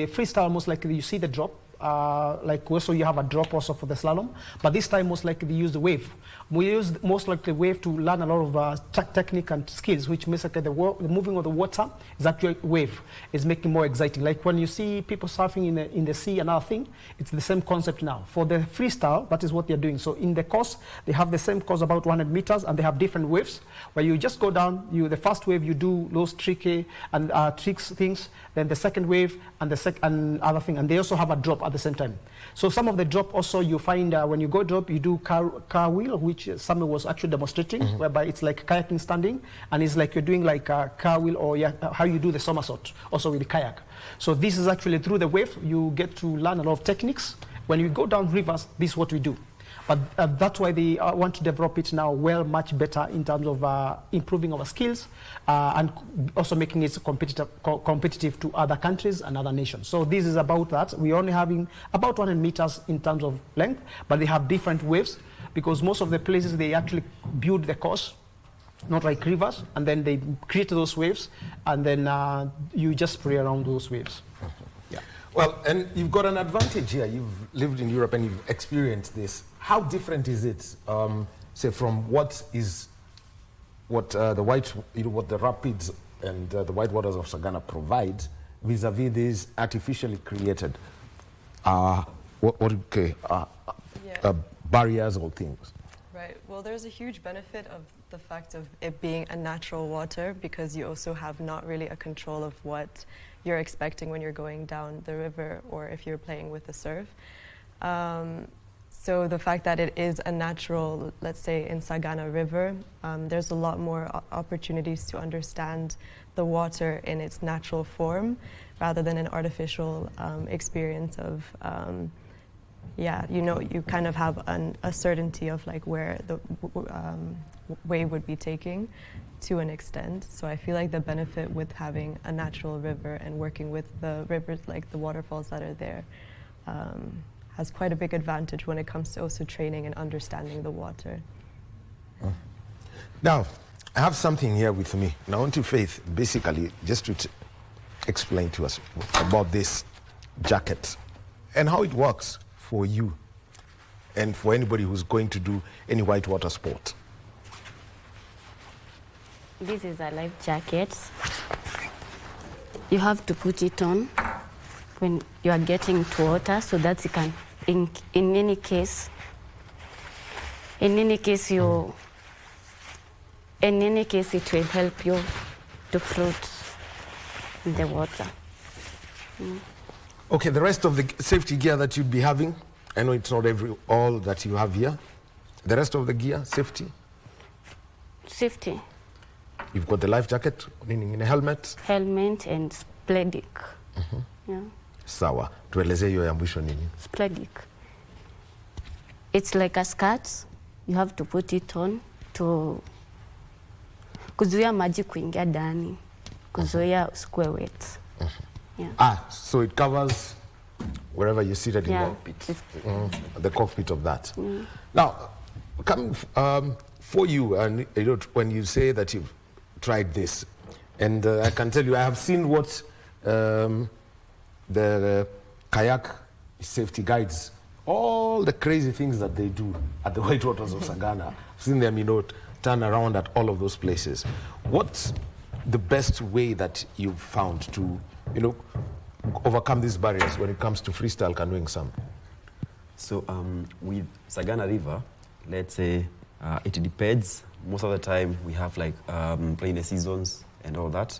freestyle, most likely you see the drop. Like also you have a drop also for the slalom, but this time most likely they use the wave. We use most likely wave to learn a lot of technique and skills, which means like the moving of the water is actually wave. It's making more exciting. Like when you see people surfing in the sea and other thing, it's the same concept now. For the freestyle, that is what they're doing. So in the course, they have the same course about 100 meters and they have different waves where you just go down, the first wave you do those tricky and tricks things, then the second wave and and other thing, and they also have a drop at the same time. So some of the drop also you find when you go drop, you do car wheel, which someone was actually demonstrating, whereby it's like kayaking standing, and it's like you're doing like a car wheel or how you do the somersault, also with the kayak. So this is actually through the wave, you get to learn a lot of techniques. When you go down rivers, this is what we do. But that's why they want to develop it now much better in terms of improving our skills and also making it competitive to other countries and other nations. So this is about that. We're only having about 100 meters in terms of length, but they have different waves because most of the places they actually build the course, not like rivers, and then they create those waves, and then you just play around those waves. Yeah. Well, and you've got an advantage here. You've lived in Europe and you've experienced this. How different is it, say, from what the rapids and the white waters of Sagana provide vis-a-vis these artificially created barriers or things? Right. Well, there's a huge benefit of the fact of it being a natural water because you also have not really a control of what you're expecting when you're going down the river or if you're playing with the surf. So the fact that it is a natural, let's say in Sagana River, there's a lot more opportunities to understand the water in its natural form rather than an artificial experience of you kind of have a certainty of like where the wave would be taking to an extent. So I feel like the benefit with having a natural river and working with the rivers, like the waterfalls that are there, has quite a big advantage when it comes to also training and understanding the water. Now, I have something here with me. Now, I want you, Faith, basically, just to explain to us about this jacket and how it works for you and for anybody who's going to do any whitewater sport. This is a life jacket. You have to put it on when you are getting to water so that you can, in any case it will help you to float in the water. Okay, the rest of the safety gear that you'd be having, I know it's not all that you have here. The rest of the gear, safety? Safety. You've got the life jacket, meaning in a helmet? Helmet and spledic. Yeah. Sawa, tueleze hiyo ya mwisho nini? Spledic. It's like a skirt. You have to put it on to kuzuia maji kuingia ndani, kuzuia usikue wet. Yeah. So it covers wherever you seated in the cockpit of that. Now, coming for you, and when you say that you've tried this, and I can tell you, I have seen what the kayak safety guides, all the crazy things that they do at the whitewaters of Sagana. I've seen them, turn around at all of those places. What's the best way that you've found to, overcome these barriers when it comes to freestyle canoeing, Sam? So with Sagana River, let's say it depends. Most of the time we have like rainy seasons and all that.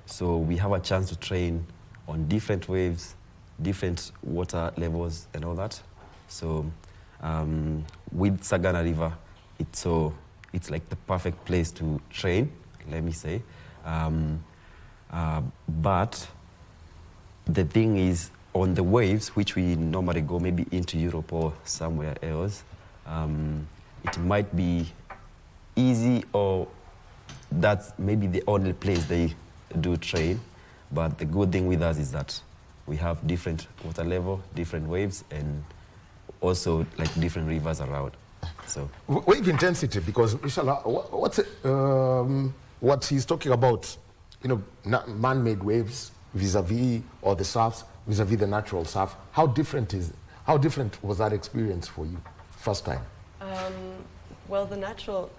So we have a chance to train on different waves, different water levels and all that. So with Sagana River, it's like the perfect place to train, let me say. But the thing is, on the waves, which we normally go maybe into Europe or somewhere else, it might be easy, or that's maybe the only place they do train. But the good thing with us is that we have different water level, different waves, and also like different rivers around. So wave intensity, because inshallah, what he's talking about, man-made waves vis-a-vis, or the surfs vis-a-vis the natural surf. How different was that experience for you first time? Well, the natural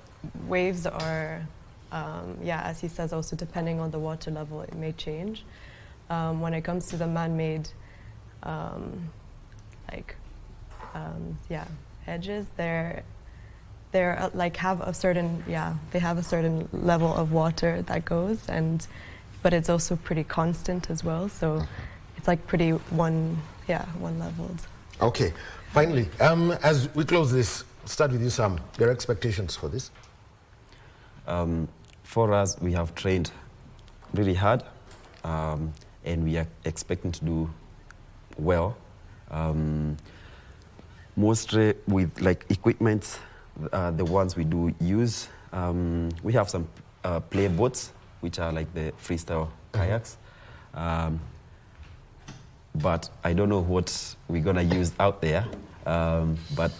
waves are, as he says, also depending on the water level, it may change. When it comes to the man-made, edges, they're like have a certain level of water that goes, but it's also pretty constant as well. So it's like pretty one leveled. Okay, finally, as we close this, start with you, Sam. Your expectations for this? For us, we have trained really hard, and we are expecting to do well. Mostly with like equipment, the ones we do use. We have some play boats, which are like the freestyle kayaks. But I don't know what we're gonna use out there. But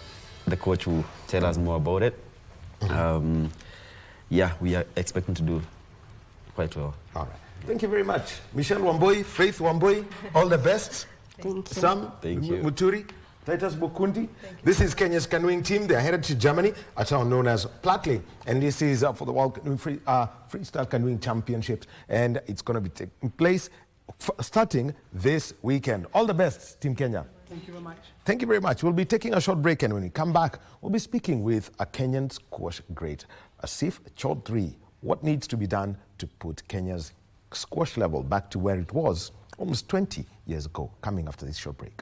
the coach will tell us more about it. We are expecting to do quite well. All right. Thank you very much. Michelle Wamboi, Faith Wamboi, all the best. Thank you. Sam, Thank you. Muturi, Titus Bukundi. This is Kenya's canoeing team. They are headed to Germany, a town known as Plattling. And this is for the World Freestyle Canoeing Championships. And it's going to be taking place starting this weekend. All the best, Team Kenya. Thank you very much. Thank you very much. We'll be taking a short break, and when we come back, we'll be speaking with a Kenyan squash great, Asif Chaudhry. What needs to be done to put Kenya's squash level back to where it was almost 20 years ago? Coming after this short break.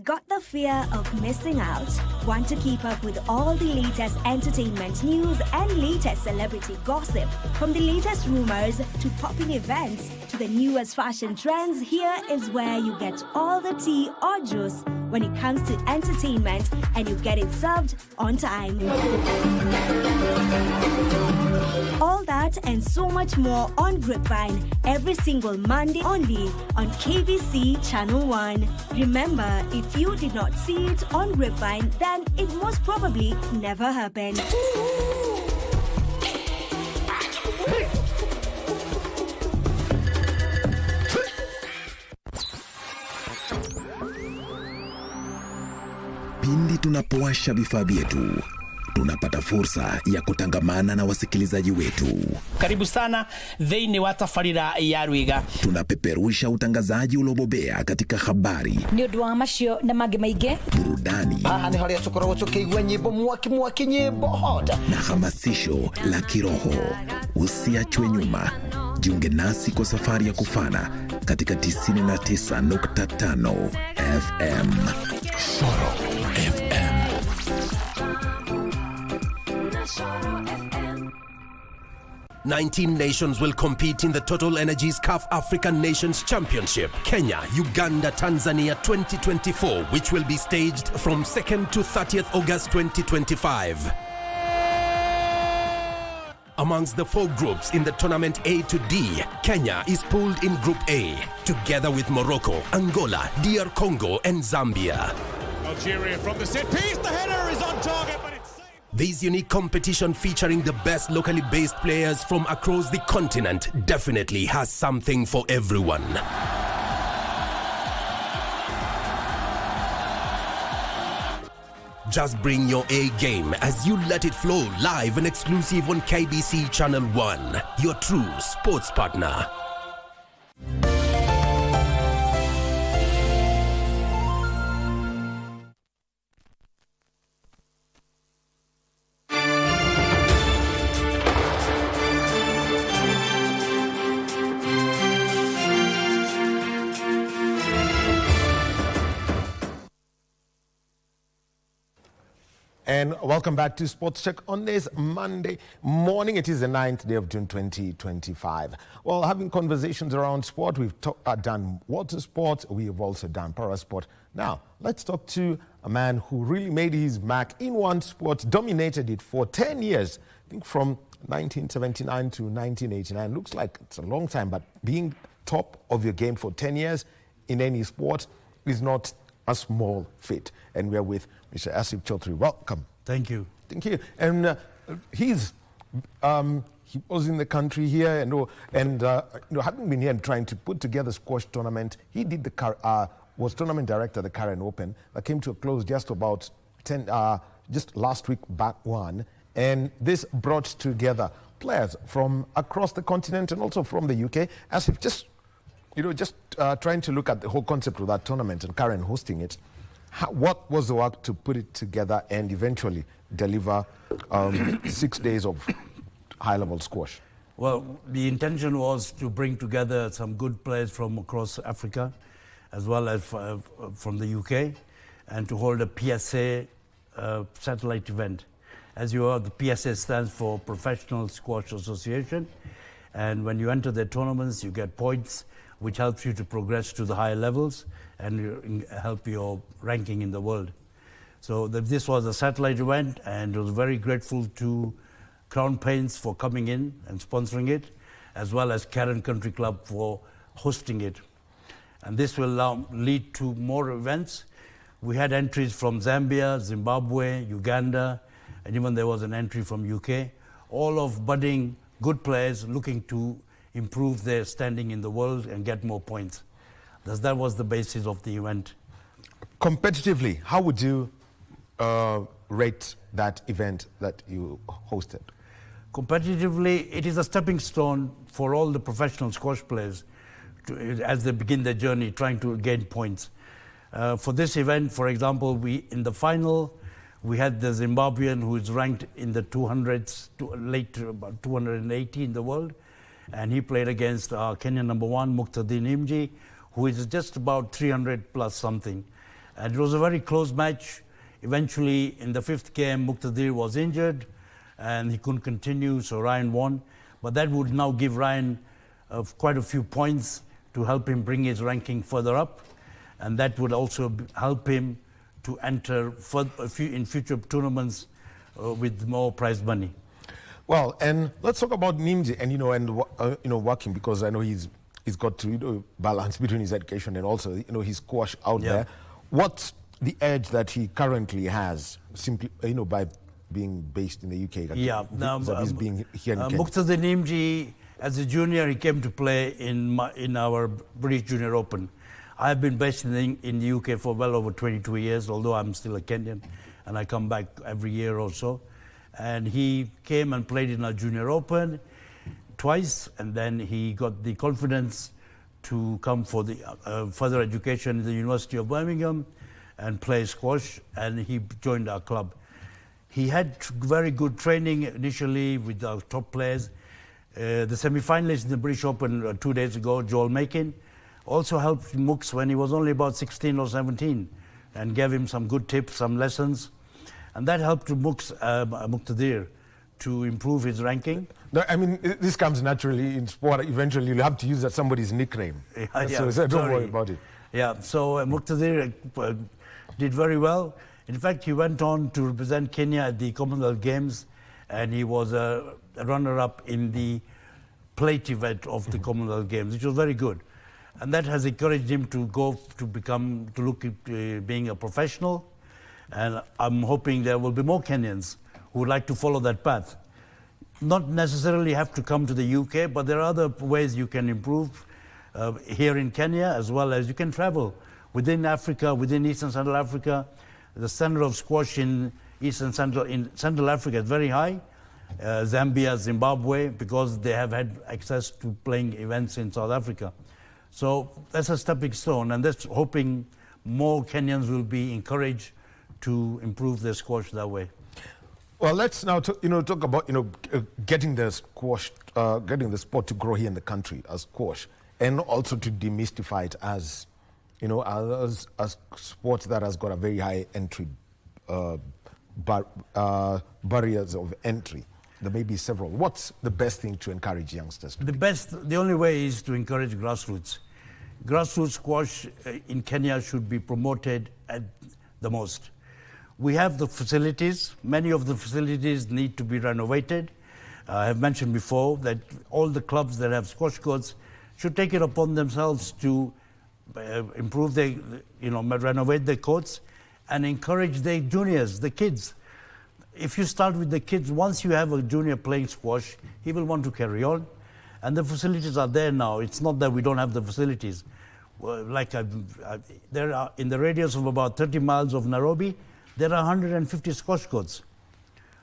Got the fear of missing out? Want to keep up with all the latest entertainment news and latest celebrity gossip? From the latest rumors to popping events to the newest fashion trends, here is where you get all the tea or juice when it comes to entertainment, and you get it served on time. All that and so much more on Grapevine every single Monday only on KBC Channel 1. Remember, if you did not see it on Grapevine, then it most probably never happened. Pindi tunapowasha vifaa vyetu, tunapata fursa ya kutangamana na wasikilizaji wetu. Karibu sana thĩinĩ wa tabarĩra ya Rwiga. Tunapeperusha utangazaji uliobobea katika habari, nĩ ũndũ wa macio na mangĩ maingĩ, burudani, nĩ harĩa tũkoragwo tũkĩigua nyĩmbo mwaki nyĩmbo hot, na hamasisho la kiroho. Usiachwe nyuma. Jiunge nasi kwa safari ya kufana katika 99.5 FM. Soro FM. 19 nations will compete in the Total Energies CAF African Nations Championship, Kenya, Uganda, Tanzania 2024, which will be staged from 2nd to 30th August 2025. Amongst the 4 groups in the tournament A to D, Kenya is pooled in Group A, together with Morocco, Angola, DR Congo, and Zambia. Algeria from the set piece, the header is on target, but it's saved. This unique competition featuring the best locally based players from across the continent definitely has something for everyone. Just bring your A game as you let it flow live and exclusive on KBC Channel 1, your true sports partner. And welcome back to Sports Check on this Monday morning. It is the 9th day of June 2025. Well, having conversations around sport, we've done water sport, we've also done para sport. Now, let's talk to a man who really made his mark in one sport, dominated it for 10 years, I think from 1979 to 1989. Looks like it's a long time, but being top of your game for 10 years in any sport is not a small feat. And we're with Mr. Asif Chaudhry. Welcome. Thank you. Thank you. And he was in the country here, and having been here and trying to put together squash tournament, he did was tournament director of the Karen Open that came to a close just about just last week, back one, and this brought together players from across the continent and also from the UK. As if just trying to look at the whole concept of that tournament and Karen hosting it. What was the work to put it together and eventually deliver 6 days of high-level squash? Well, the intention was to bring together some good players from across Africa, as well as from the UK, and to hold a PSA satellite event. As you know, the PSA stands for Professional Squash Association, and when you enter the tournaments, you get points, which helps you to progress to the higher levels and help your ranking in the world. So this was a satellite event, and I was very grateful to Crown Paints for coming in and sponsoring it, as well as Karen Country Club for hosting it. And this will lead to more events. We had entries from Zambia, Zimbabwe, Uganda, and even there was an entry from UK, all of budding good players looking to improve their standing in the world and get more points. That was the basis of the event. Competitively, how would you rate that event that you hosted? Competitively, it is a stepping stone for all the professional squash players as they begin their journey trying to gain points. For this event, for example, in the final, we had the Zimbabwean who is ranked in the 200s, late about 280 in the world, and he played against Kenyan #1, Muqtadir Nimji, who is just about 300 plus something. And it was a very close match. Eventually, in the 5th game, Muqtadir was injured, and he couldn't continue, so Ryan won. But that would now give Ryan quite a few points to help him bring his ranking further up, and that would also help him to enter in future tournaments with more prize money. Well, and let's talk about Nimji and working, because I know he's got to balance between his education and also his squash out there. What's the edge that he currently has, simply by being based in the UK? He's being here in Kenya. Muqtadir Nimji, as a junior, he came to play in our British Junior Open. I have been based in the UK for well over 22 years, although I'm still a Kenyan, and I come back every year or so. And he came and played in our Junior Open twice, and then he got the confidence to come for the further education in the University of Birmingham and play squash, and he joined our club. He had very good training initially with our top players. The semi-finalist in the British Open 2 days ago, Joel Makin, also helped Mux when he was only about 16 or 17 and gave him some good tips, some lessons. And that helped Muqtadir to improve his ranking. No, I mean, this comes naturally in sport. Eventually, you'll have to use somebody's nickname. So don't worry about it. Yeah, so Muqtadir did very well. In fact, he went on to represent Kenya at the Commonwealth Games, and he was a runner-up in the plate event of the Commonwealth Games, which was very good. And that has encouraged him to look at being a professional. And I'm hoping there will be more Kenyans who would like to follow that path. Not necessarily have to come to the UK, but there are other ways you can improve here in Kenya, as well as you can travel within Africa, within East and Central Africa. The standard of squash in Central Africa is very high. Zambia, Zimbabwe, because they have had access to playing events in South Africa. So that's a stepping stone, and that's hoping more Kenyans will be encouraged to improve their squash that way. Well, let's now talk about getting the squash, getting the sport to grow here in the country as squash, and also to demystify it as as sport that has got a very high entry barriers of entry. There may be several. What's the best thing to encourage youngsters to do? The only way is to encourage grassroots. Grassroots squash in Kenya should be promoted at the most. We have the facilities. Many of the facilities need to be renovated. I have mentioned before that all the clubs that have squash courts should take it upon themselves to improve renovate their courts and encourage their juniors, the kids. If you start with the kids, once you have a junior playing squash, he will want to carry on. And the facilities are there now. It's not that we don't have the facilities. There are, in the radius of about 30 miles of Nairobi, there are 150 squash courts.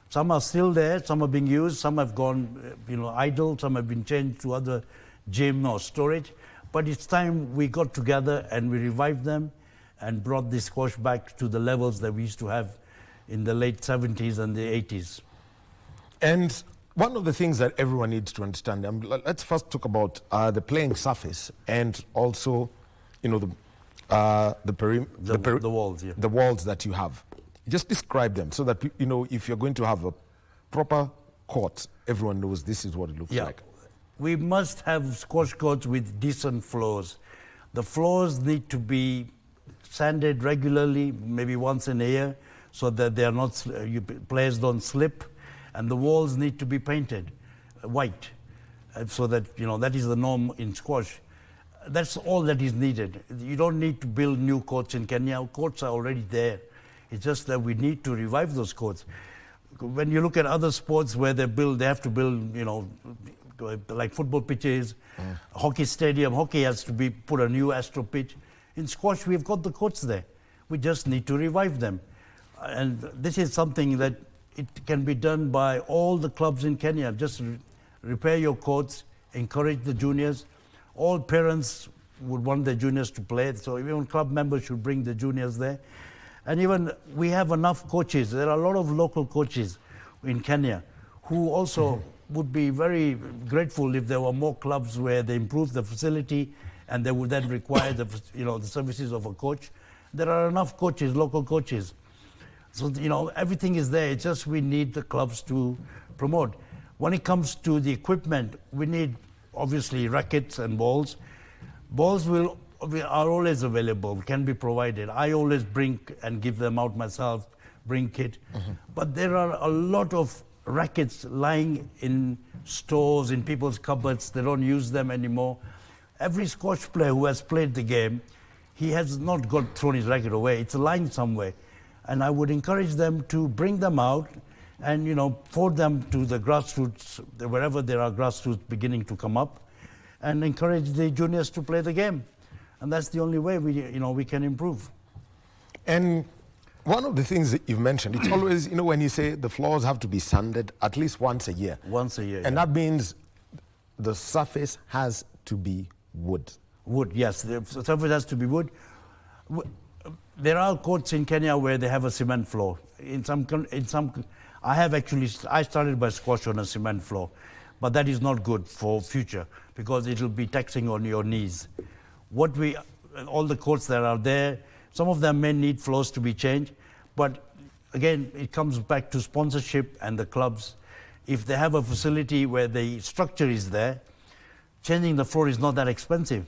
Some are still there, some are being used, some have gone idle, some have been changed to other gym or storage. But it's time we got together and we revived them and brought the squash back to the levels that we used to have in the late 70s and the 80s. And one of the things that everyone needs to understand, let's first talk about the playing surface and also, the walls, yeah. The walls that you have. Just describe them so that, if you're going to have a proper court, everyone knows this is what it looks like. We must have squash courts with decent floors. The floors need to be sanded regularly, maybe once in a year, so that they are not, players don't slip. And the walls need to be painted white, so that, that is the norm in squash. That's all that is needed. You don't need to build new courts in Kenya. Courts are already there. It's just that we need to revive those courts. When you look at other sports where they have to build, you know, like football pitches, hockey stadium. Hockey has to be put a new astro pitch. In squash, we've got the courts there. We just need to revive them. And this is something that it can be done by all the clubs in Kenya. Just repair your courts, encourage the juniors. All parents would want their juniors to play, so even club members should bring the juniors there. And even we have enough coaches. There are a lot of local coaches in Kenya who also would be very grateful if there were more clubs where they improve the facility and they would then require the services of a coach. There are enough coaches, local coaches. So, you know, everything is there. It's just we need the clubs to promote. When it comes to the equipment, we need obviously rackets and balls. Balls are always available, can be provided. I always bring and give them out myself, bring kit. But there are a lot of rackets lying in stores, in people's cupboards. They don't use them anymore. Every squash player who has played the game, he has not thrown his racket away. It's lying somewhere. And I would encourage them to bring them out and, you know, forward them to the grassroots, wherever there are grassroots beginning to come up, and encourage the juniors to play the game. And that's the only way we can improve. And one of the things that you've mentioned, it's always, you know, when you say the floors have to be sanded at least once a year. Once a year, and that means the surface has to be wood. Wood, yes. The surface has to be wood. There are courts in Kenya where they have a cement floor. I started by squash on a cement floor, but that is not good for future because it will be taxing on your knees. All the courts that are there, some of them may need floors to be changed, but again, it comes back to sponsorship and the clubs. If they have a facility where the structure is there, changing the floor is not that expensive.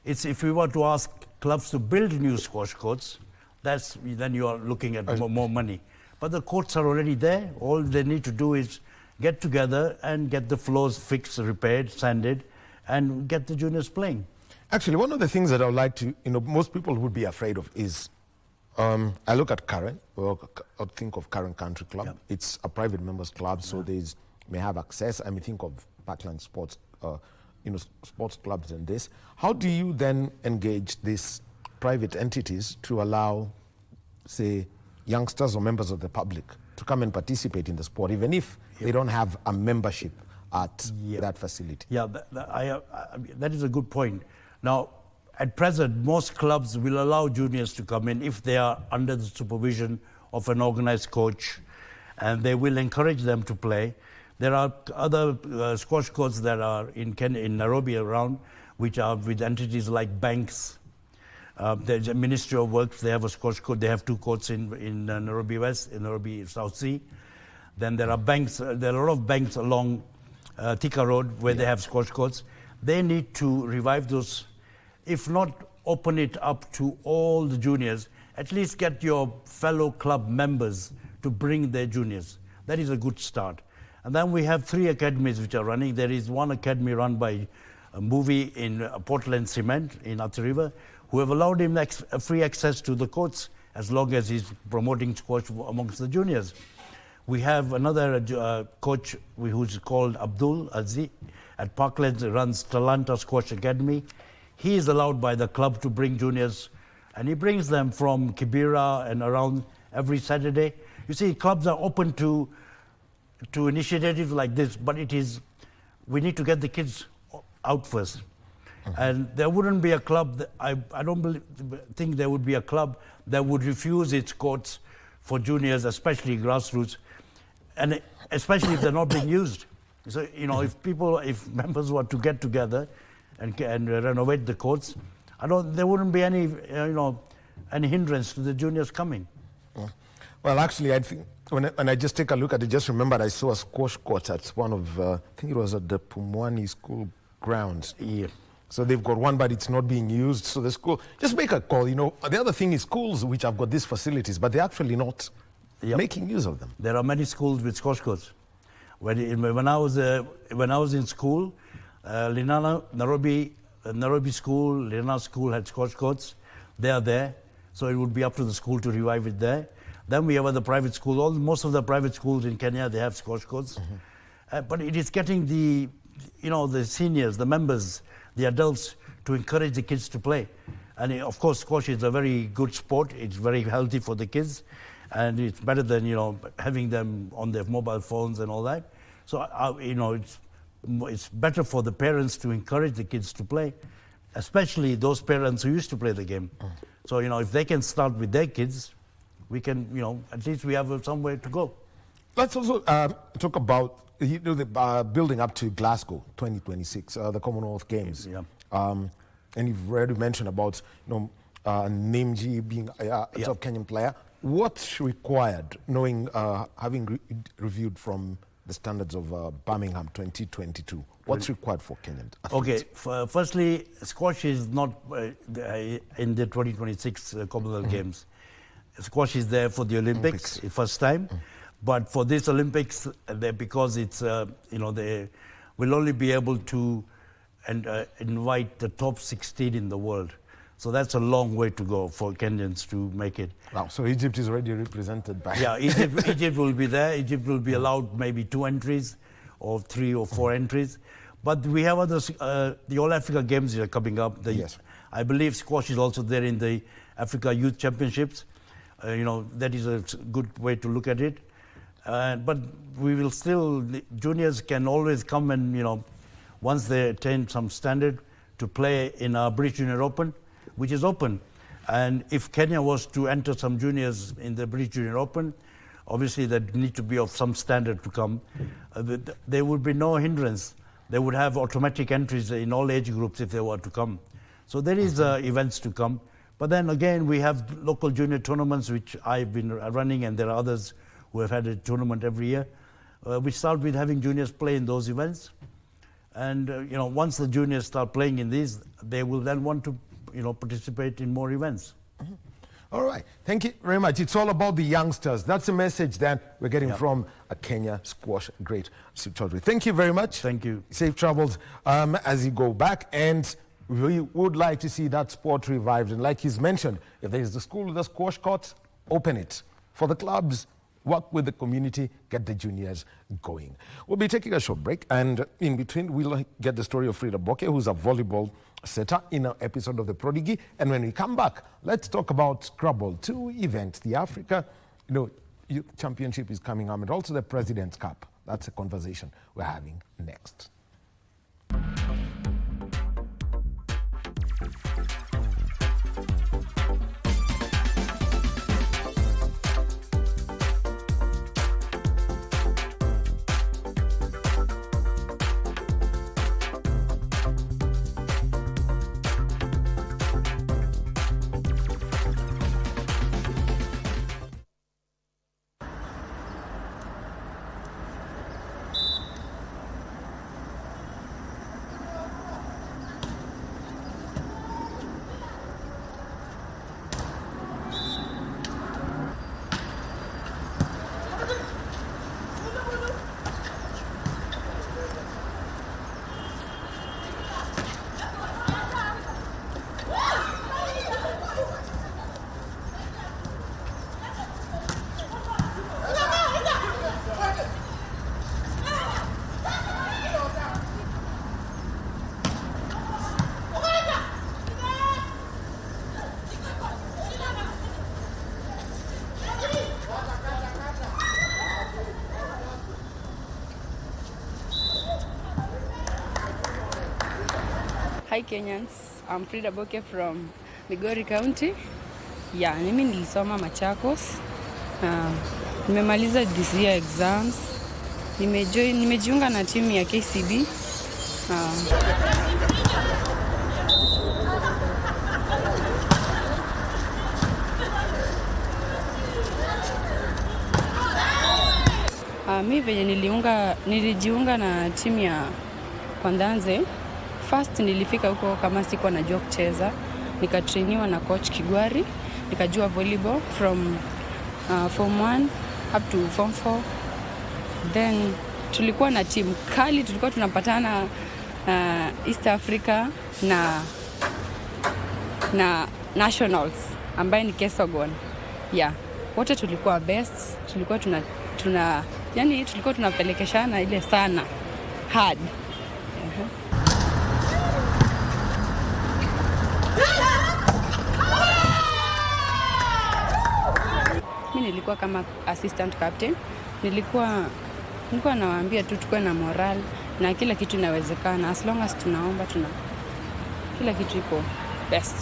If we were to ask clubs to build new squash courts, then you are looking at more money. But the courts are already there. All they need to do is get together and get the floors fixed, repaired, sanded, and get the juniors playing. Actually, one of the things that I would like to, most people would be afraid of is, I look at Karen, or think of Karen Country Club. Yep. It's a private members club, so may have access. I mean, think of Parkland Sports, sports clubs and this. How do you then engage these private entities to allow, say, youngsters or members of the public to come and participate in the sport, even if they don't have a membership at that facility? Yeah, that is a good point. Now, at present, most clubs will allow juniors to come in if they are under the supervision of an organized coach, and they will encourage them to play. There are other squash courts that are in Nairobi around, which are with entities like banks. There's a Ministry of Works, they have a squash court. They have 2 courts in Nairobi West, in Nairobi South Sea. Then there are banks, there are a lot of banks along Thika Road where they have squash courts. They need to revive those, if not open it up to all the juniors, at least get your fellow club members to bring their juniors. That is a good start. And then we have 3 academies which are running. There is one academy run by a movie in Portland Cement in Athi River, who have allowed him free access to the courts as long as he's promoting squash amongst the juniors. We have another coach who's called Abdul Aziz at Parkland, runs Talanta Squash Academy. He is allowed by the club to bring juniors, and he brings them from Kibera and around every Saturday. You see, clubs are open to initiatives like this, but we need to get the kids out first. And there wouldn't be a club, I don't think there would be a club that would refuse its courts for juniors, especially grassroots, and especially if they're not being used. So, if members were to get together and renovate the courts, there wouldn't be any hindrance to the juniors coming. Well, actually, I think when I just take a look at it, just remembered I saw a squash court at one of, I think it was at the Pumwani school grounds. Yeah. So they've got one, but it's not being used. So the school, just make a call. The other thing is schools which have got these facilities, but they're actually not making use of them. There are many schools with squash courts. When I was in school, Linala, Nairobi Nairobi School, Lena School had squash courts. They are there. So it would be up to the school to revive it there. Then we have other private schools. Most of the private schools in Kenya, they have squash courts. But it is getting the seniors, the members, the adults to encourage the kids to play. And of course, squash is a very good sport. It's very healthy for the kids. And it's better than, having them on their mobile phones and all that. So, it's better for the parents to encourage the kids to play, especially those parents who used to play the game. So, if they can start with their kids, we can, at least we have somewhere to go. Let's also talk about the building up to Glasgow 2026, the Commonwealth Games. Yeah. And you've already mentioned about Nimji being a top Kenyan player. What's required, knowing, having reviewed from the standards of Birmingham 2022, what's required for Kenyan athletes? Okay, firstly, squash is not in the 2026 Commonwealth Games. Squash is there for the Olympics. First time. But for this Olympics, because it's, they will only be able to invite the top 16 in the world. So that's a long way to go for Kenyans to make it. Wow, so Egypt is already represented by... Yeah, Egypt will be there. Egypt will be allowed maybe 2 entries or 3 or 4 entries. But we have others, the All Africa Games are coming up. Yes. I believe squash is also there in the Africa Youth Championships. That is a good way to look at it. But we will still, juniors can always come and, once they attain some standard, to play in our British Junior Open, which is open. And if Kenya was to enter some juniors in the British Junior Open, obviously they need to be of some standard to come. There would be no hindrance. They would have automatic entries in all age groups if they were to come. So there is events to come. But then again, we have local junior tournaments, which I've been running, and there are others who have had a tournament every year. We start with having juniors play in those events. And once the juniors start playing in these, they will then want to participate in more events. All right, thank you very much. It's all about the youngsters. That's the message that we're getting from a Kenya squash great, Sue Chaudhary. Thank you very much. Thank you. Safe travels as you go back, and we would like to see that sport revived. And like he's mentioned, if there is a school with a squash court, open it. For the clubs, work with the community, get the juniors going. We'll be taking a short break, and in between, we'll get the story of Frida Boke, who's a volleyball setter in an episode of The Prodigy. And when we come back, let's talk about Scrabble 2 events. The Africa Youth Championship is coming up, and also the President's Cup. That's a conversation we're having next. Hi Kenyans, I'm Frida Boke from Migori County. Yeah, mimi nilisoma Machakos. Nimemaliza this year exams. Nimejiunga na timu ya KCB. Mimi venye nilijiunga na timu ya Kwandanze. First nilifika huko kama sikuwa najua kucheza, nikatrainiwa na coach Kigwari, nikajua volleyball from form 1 up to form 4. Then tulikuwa na timu kali, tulikuwa tunapatana East Africa na nationals ambaye ni Kesogon. Yeah, wote tulikuwa best, tulikuwa yani tulikuwa tunapelekeshana ile sana hard. Mimi nilikuwa kama assistant captain. Nilikuwa nawaambia tu tukue na moral na kila kitu inawezekana as long as tunaomba kila kitu iko best.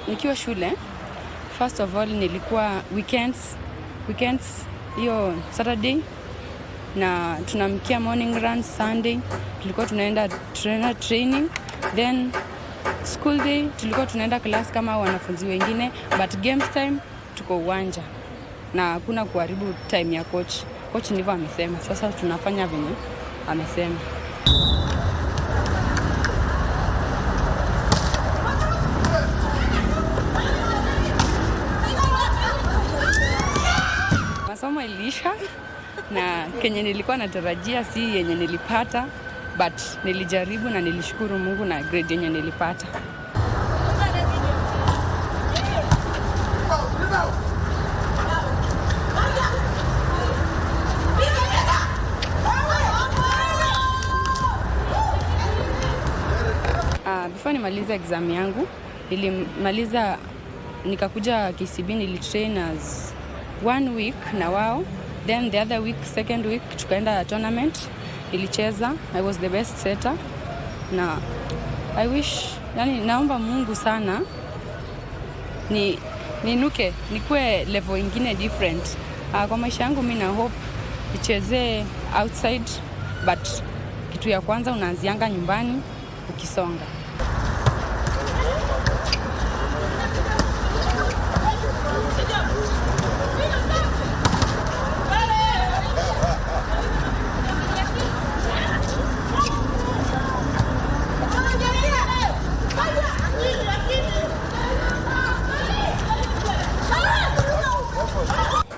Nikiwa shule, first of all nilikuwa weekends hiyo Saturday na tunamkia morning run Sunday, tulikuwa tunaenda training, then school day tulikuwa tunaenda class kama wanafunzi wengine, but games time tuko uwanja na hakuna kuharibu time ya coach. Coach ndivyo amesema, sasa tunafanya venye amesema. Masomo ilisha na kenye nilikuwa natarajia si yenye nilipata, but nilijaribu na nilishukuru Mungu na grade yenye nilipata. Before nimaliza exam yangu, nilimaliza nikakuja KCB, nilitrain as 1 week na wao. Then the other week, second week, tukaenda tournament, nilicheza. I was the best setter. Na I wish, yani naomba Mungu sana niinuke, nikue level ingine different. Kwa maisha yangu mimi na hope nicheze outside, but kitu ya kwanza unaanzianga nyumbani ukisonga.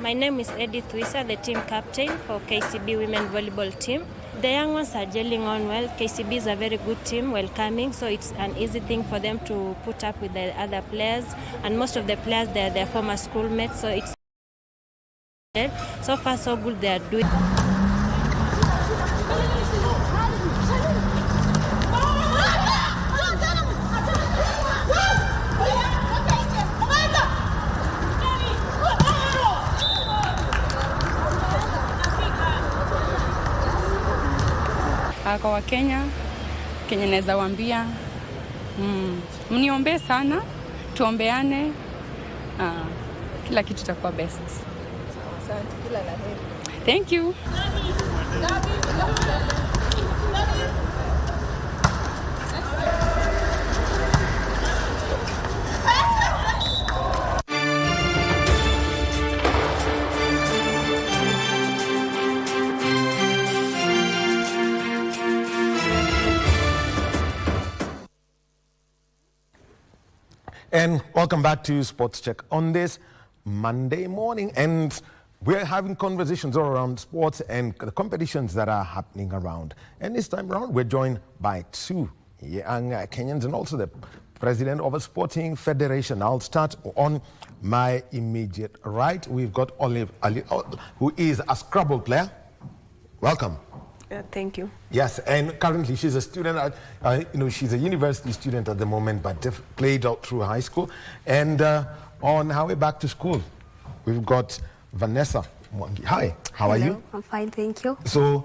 My name is Edith Wisa, the team captain for KCB women volleyball team. The young ones are gelling on well. KCB is a very good team, welcoming, so it's an easy thing for them to put up with the other players. And most of the players, they are their former schoolmates, so it's so far so good. They are doing. Kwa Wakenya, Kenya naweza waambia mniombee sana, tuombeane, kila kitu itakuwa best. Asante, kila la heri. Thank you. And welcome back to Sports Check on this Monday morning. And we're having conversations all around sports and the competitions that are happening around. And this time around, we're joined by two young Kenyans and also the president of a sporting federation. I'll start on my immediate right. We've got Olive Ali, who is a Scrabble player. Welcome. Thank you. Yes, and currently she's a student at, she's a university student at the moment, but played out through high school. And on her way back to school, we've got Vanessa Mwangi. Hi, how are you? I'm fine, thank you. So,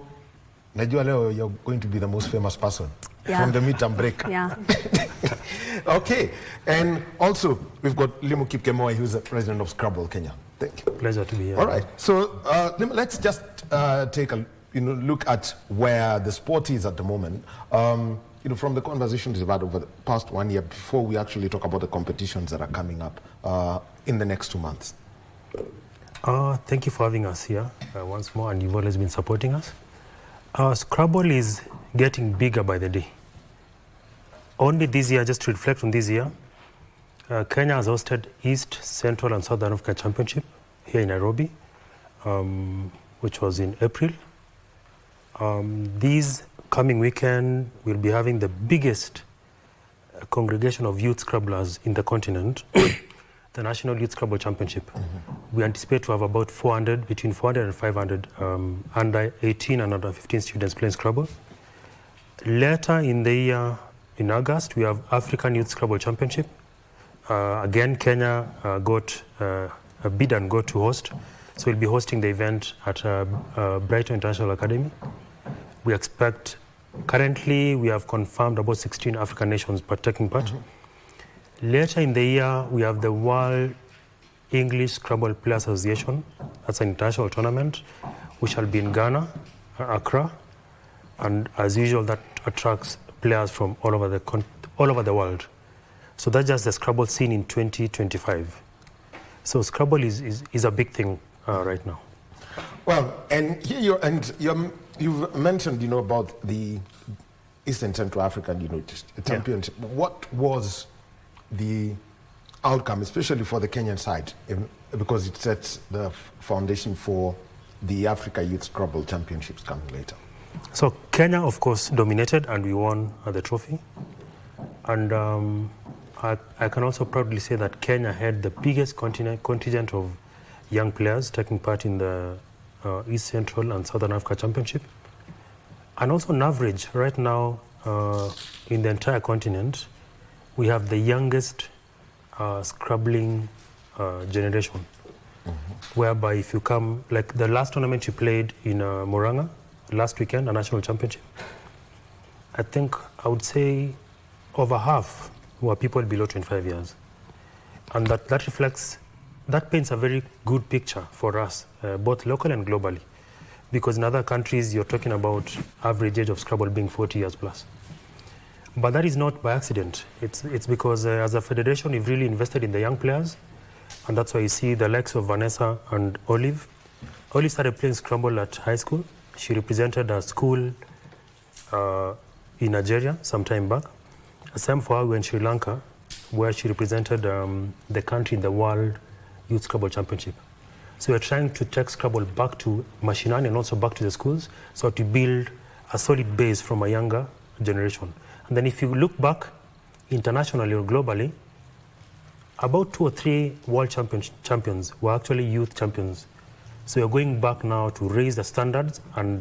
najua leo you're going to be the most famous person from the meet and break. Yeah. Okay, and also we've got Limu Kipkemoi, who's the president of Scrabble Kenya. Thank you. Pleasure to be here. All right, so let's just take a look at where the sport is at the moment. From the conversations we've had over the past 1 year, before we actually talk about the competitions that are coming up in the next 2 months. Thank you for having us here once more, and you've always been supporting us. Scrabble is getting bigger by the day. Only this year, just to reflect on this year, Kenya has hosted East, Central and Southern Africa Championship here in Nairobi, which was in April. This coming weekend, we'll be having the biggest congregation of youth scrabblers in the continent, the National Youth Scrabble Championship. We anticipate to have about between 400 and 500 under 18 and under 15 students playing Scrabble. Later in the year, in August, we have African Youth Scrabble Championship. Again, Kenya got a bid and got to host. So we'll be hosting the event at Brighton International Academy. We expect, currently we have confirmed about 16 African nations taking part. Later in the year, we have the World English Scrabble Players Association. That's an international tournament. We shall be in Ghana, Accra. And as usual, that attracts players from all over the world. So that's just the Scrabble scene in 2025. So Scrabble is a big thing right now. Well, and here you've mentioned, about the East and Central African, championship. Yeah. What was the outcome, especially for the Kenyan side, because it sets the foundation for the Africa Youth Scrabble Championships coming later? So Kenya, of course, dominated, and we won the trophy. And I can also proudly say that Kenya had the biggest contingent of young players taking part in the East Central and Southern Africa Championship. And also on average, right now, in the entire continent, we have the youngest scrabbling generation. Whereby if you come, like the last tournament you played in Murang'a, last weekend, a national championship, I think I would say over half were people below 25 years. And that paints a very good picture for us, both local and globally. Because in other countries, you're talking about average age of Scrabble being 40 years plus. But that is not by accident. It's because as a federation, we've really invested in the young players. And that's why you see the likes of Vanessa and Olive. Olive started playing Scrabble at high school. She represented a school in Nigeria some time back. Same for her in Sri Lanka, where she represented the country in the World Youth Scrabble Championship. So we're trying to take Scrabble back to mashinani and also back to the schools, so to build a solid base from a younger generation. And then if you look back internationally or globally, about 2 or 3 world champions were actually youth champions. So we're going back now to raise the standards and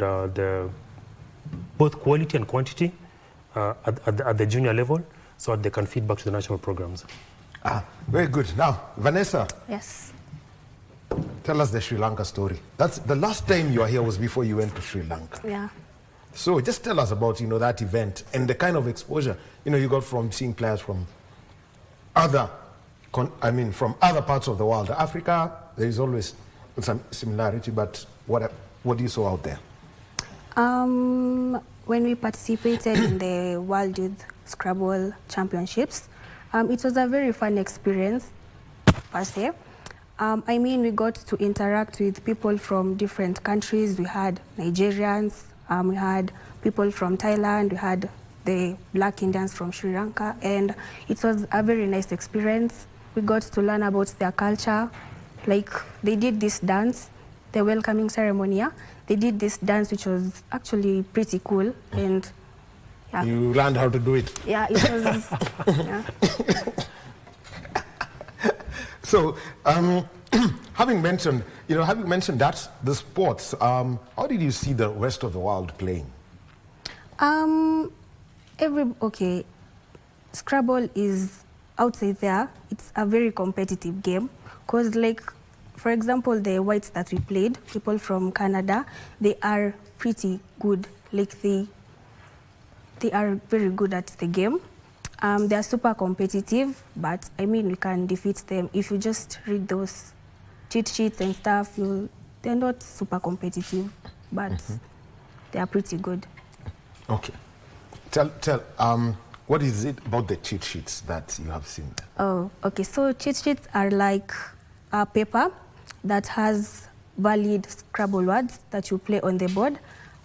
both quality and quantity at the junior level, so that they can feed back to the national programs. Very good. Now, Vanessa. Yes. Tell us the Sri Lanka story. That's the last time you were here was before you went to Sri Lanka. Yeah. So just tell us about, that event and the kind of exposure, you got from seeing players from from other parts of the world. Africa, there is always some similarity, but what do you saw out there? When we participated in the World Youth Scrabble Championships, it was a very fun experience, per se. We got to interact with people from different countries. We had Nigerians, we had people from Thailand, we had the Black Indians from Sri Lanka, and it was a very nice experience. We got to learn about their culture. Like, they did this dance, the welcoming ceremony. They did this dance, which was actually pretty cool, and yeah. You learned how to do it. Yeah, it was. Yeah. So, having mentioned that the sports, how did you see the rest of the world playing? Scrabble is outside there. It's a very competitive game, because, like, for example, the whites that we played, people from Canada, they are pretty good. Like, they are very good at the game. They are super competitive, but we can defeat them. If you just read those cheat sheets and stuff, they're not super competitive, but they are pretty good. Okay. Tell what is it about the cheat sheets that you have seen? Oh, okay. So cheat sheets are like a paper that has valid Scrabble words that you play on the board,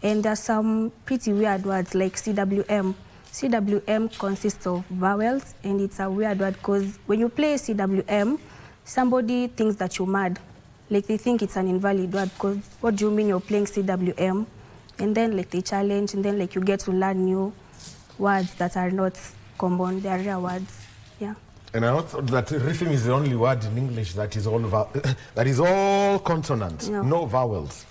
and there are some pretty weird words like CWM. CWM consists of vowels, and it's a weird word because when you play CWM, somebody thinks that you're mad. Like they think it's an invalid word because what do you mean you're playing CWM? And then like they challenge, and then like you get to learn new words that are not common, they are rare words. Yeah. And I thought that rhythm is the only word in English that is all consonants, no vowels.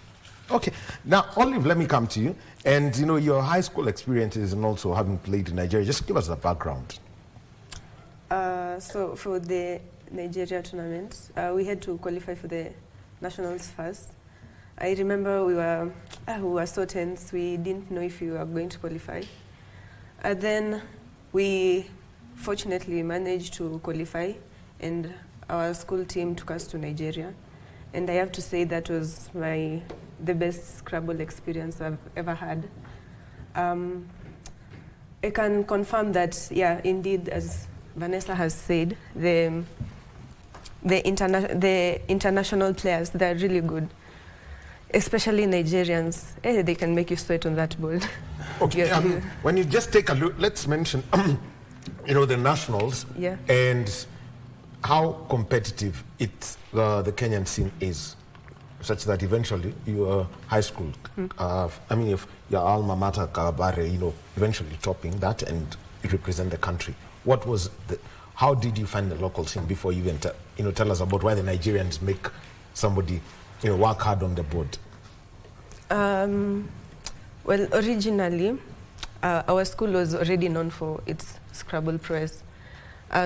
Okay, now Olive, let me come to you. And you know, your high school experiences and also having played in Nigeria, just give us the background. So for the Nigeria tournament, we had to qualify for the nationals first. I remember we were so tense, we didn't know if we were going to qualify. And then we fortunately managed to qualify, and our school team took us to Nigeria. And I have to say that was the best Scrabble experience I've ever had. I can confirm that, yeah, indeed, as Vanessa has said, the international players, they're really good. Especially Nigerians, they can make you sweat on that board. Okay, when you just take a look, let's mention, you know, the nationals, yeah, and how competitive the Kenyan scene is, such that eventually your high school, I mean, if your alma mater, Kabare, you know, eventually topping that and represent the country. What was how did you find the local scene before you even tell us about why the Nigerians make somebody, you know, work hard on the board? Well, originally, our school was already known for its Scrabble prowess.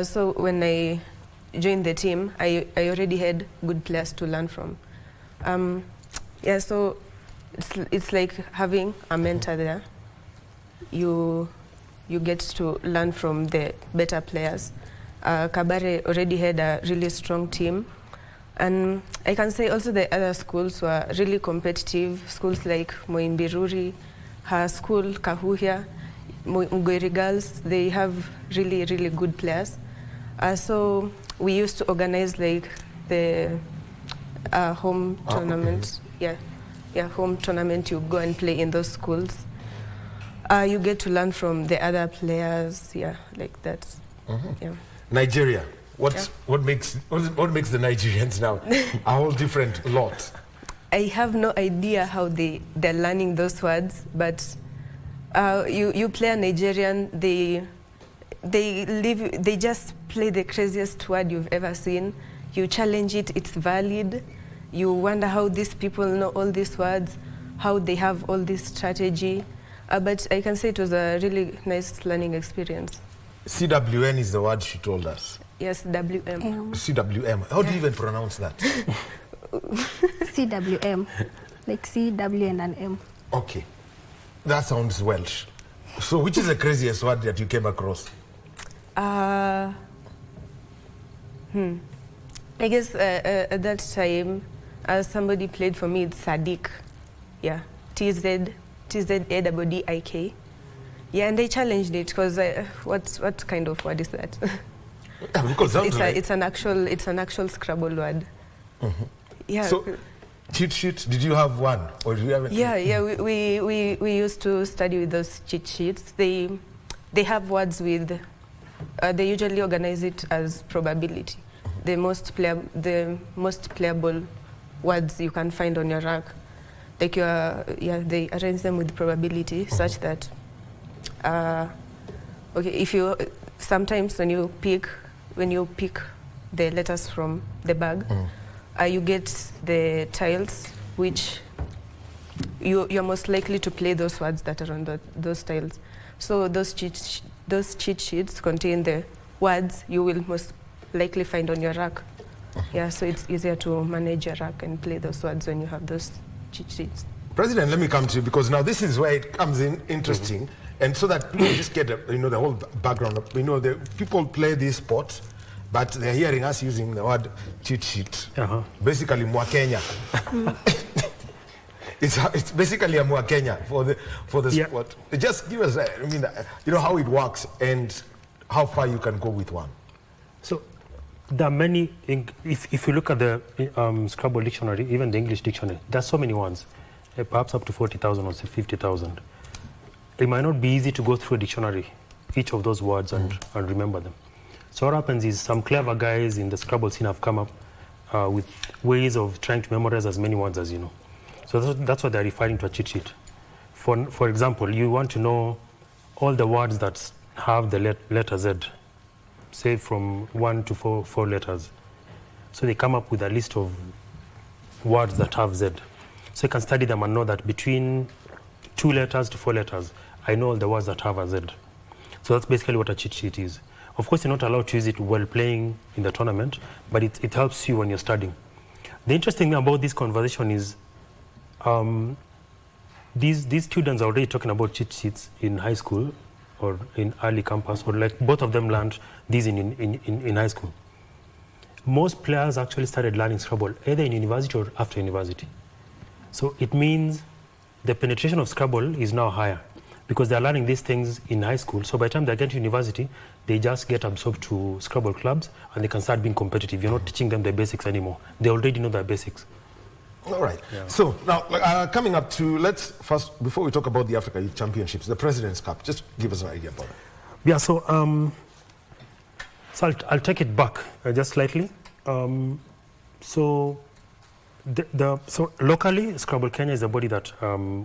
So when I joined the team, I already had good players to learn from. Yeah, so it's like having a mentor there. You get to learn from the better players. Kabare already had a really strong team. And I can say also the other schools were really competitive. Schools like Moimbiruri, her school, Kahuhia, Mugweri Girls, they have really, really good players. So we used to organize like the home tournament. Okay. Yeah, home tournament. You go and play in those schools. You get to learn from the other players. Yeah, like that. Yeah. Nigeria. What makes the Nigerians now a whole different lot? I have no idea how they're learning those words, but you play a Nigerian, they just play the craziest word you've ever seen. You challenge it, it's valid. You wonder how these people know all these words, how they have all this strategy. But I can say it was a really nice learning experience. CWN is the word she told us. Yes, WM. CWM. How do you even pronounce that? CWM, like CW and an M. Okay, that sounds Welsh. So which is the craziest word that you came across? I guess at that time, somebody played for me, it's Sadiq. Yeah, TZADDIK. Yeah, and they challenged it because what kind of word is that? It's an actual Scrabble word. Yeah. So, cheat sheets, did you have one or do you have? Yeah. We used to study with those cheat sheets. They have words with. They usually organize it as probability. The most playable words you can find on your rack. Like they arrange them with probability such that. Okay, if you sometimes when you pick the letters from the bag, you get the tiles which you're most likely to play those words that are on those tiles. So those cheat sheets contain the words you will most likely find on your rack. Yeah, so it's easier to manage your rack and play those words when you have those cheat sheets. President, let me come to you because now this is where it comes in interesting. And so that people just get the whole background. The people play these sports, but they're hearing us using the word cheat sheet. Basically, Mwakenya. It's basically a Mwakenya for the sport. Just give us, how it works and how far you can go with one. So there are many. If you look at the Scrabble dictionary, even the English dictionary, there's so many ones, perhaps up to 40,000 or 50,000. It might not be easy to go through a dictionary each of those words and remember them. So what happens is some clever guys in the Scrabble scene have come up with ways of trying to memorize as many words as you know. So that's what they're referring to a cheat sheet. For example, you want to know all the words that have the letter Z, say from 1 to 4 letters. So they come up with a list of words that have Z. So you can study them and know that between 2 letters to 4 letters, I know all the words that have a Z. So that's basically what a cheat sheet is. Of course, you're not allowed to use it while playing in the tournament, but it helps you when you're studying. The interesting thing about this conversation is these students are already talking about cheat sheets in high school or in early campus, or like both of them learned these in high school. Most players actually started learning Scrabble either in university or after university. So it means the penetration of Scrabble is now higher because they're learning these things in high school. So by the time they get to university, they just get absorbed to Scrabble clubs and they can start being competitive. You're not teaching them the basics anymore. They already know the basics. All right. Yeah. So now coming up to, let's first, before we talk about the Africa Youth Championships, the President's Cup, just give us an idea about it. Yeah, so I'll take it back just slightly. So locally, Scrabble Kenya is a body that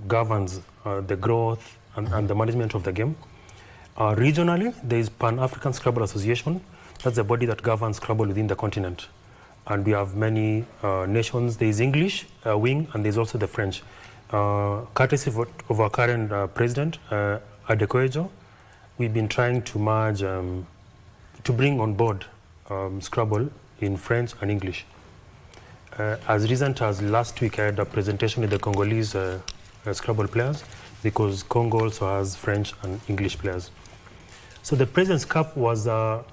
governs the growth and the management of the game. Regionally, there is Pan-African Scrabble Association. That's the body that governs Scrabble within the continent. And we have many nations. There is English wing, and there's also the French. Courtesy of our current president, Adekoejo, we've been trying to merge, to bring on board Scrabble in French and English. As recent as last week, I had a presentation with the Congolese Scrabble players, because Congo also has French and English players. So the President's Cup was a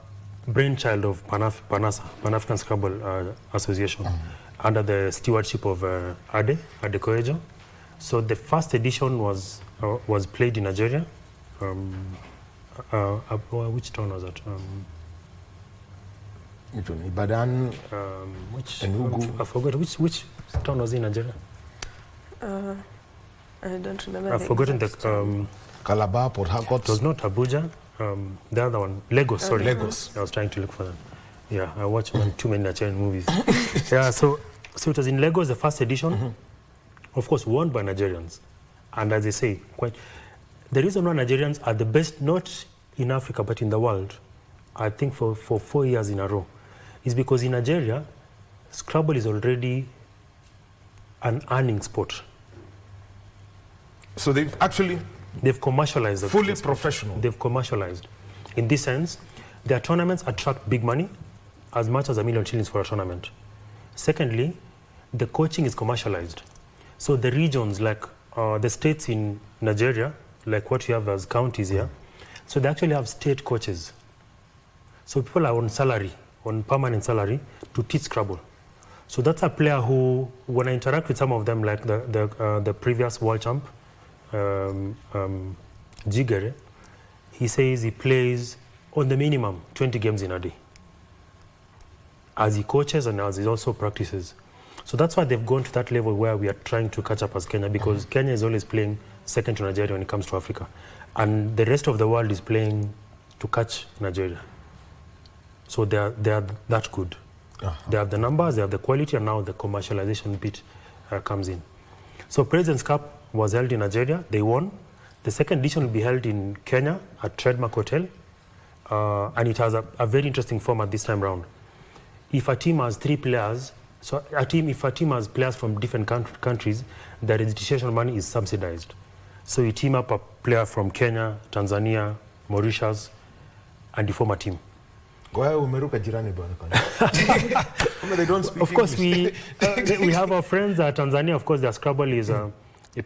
brainchild of Pan-African Scrabble Association under the stewardship of Adekoejo. So the first edition was played in Nigeria. Which town was that? Ibadan, I forgot which town was in Nigeria. I don't remember. I've forgotten the Calabar, Port Harcourt. It was not Abuja. The other one, Lagos. Sorry, Lagos. I was trying to look for that. Yeah, I watched too many Nigerian movies. Yeah, so it was in Lagos, the first edition. Of course, won by Nigerians, and as they say, the reason why Nigerians are the best, not in Africa but in the world, I think for 4 years in a row, is because in Nigeria, Scrabble is already an earning sport. So they've commercialized it. Fully professional. They've commercialized. In this sense, their tournaments attract big money, as much as $1 million shillings for a tournament. Secondly, the coaching is commercialized. So the regions, like the states in Nigeria, like what you have as counties here, so they actually have state coaches. So people are on salary, on permanent salary, to teach Scrabble. So that's a player who, when I interact with some of them, like the previous world champ, Jigere, he says he plays on the minimum 20 games in a day, as he coaches and as he also practices. So that's why they've gone to that level where we are trying to catch up as Kenya, because Kenya is always playing second to Nigeria when it comes to Africa. And the rest of the world is playing to catch Nigeria. So they are that good. They have the numbers, they have the quality, and now the commercialization bit comes in. So President's Cup was held in Nigeria. They won. The second edition will be held in Kenya at Trademark Hotel. And it has a very interesting format this time round. If a team has 3 players, so if a team has players from different countries, the registration money is subsidized. So you team up a player from Kenya, Tanzania, Mauritius, and you form a team. They don't speak Of course, English. we have our friends at Tanzania. Of course, their Scrabble is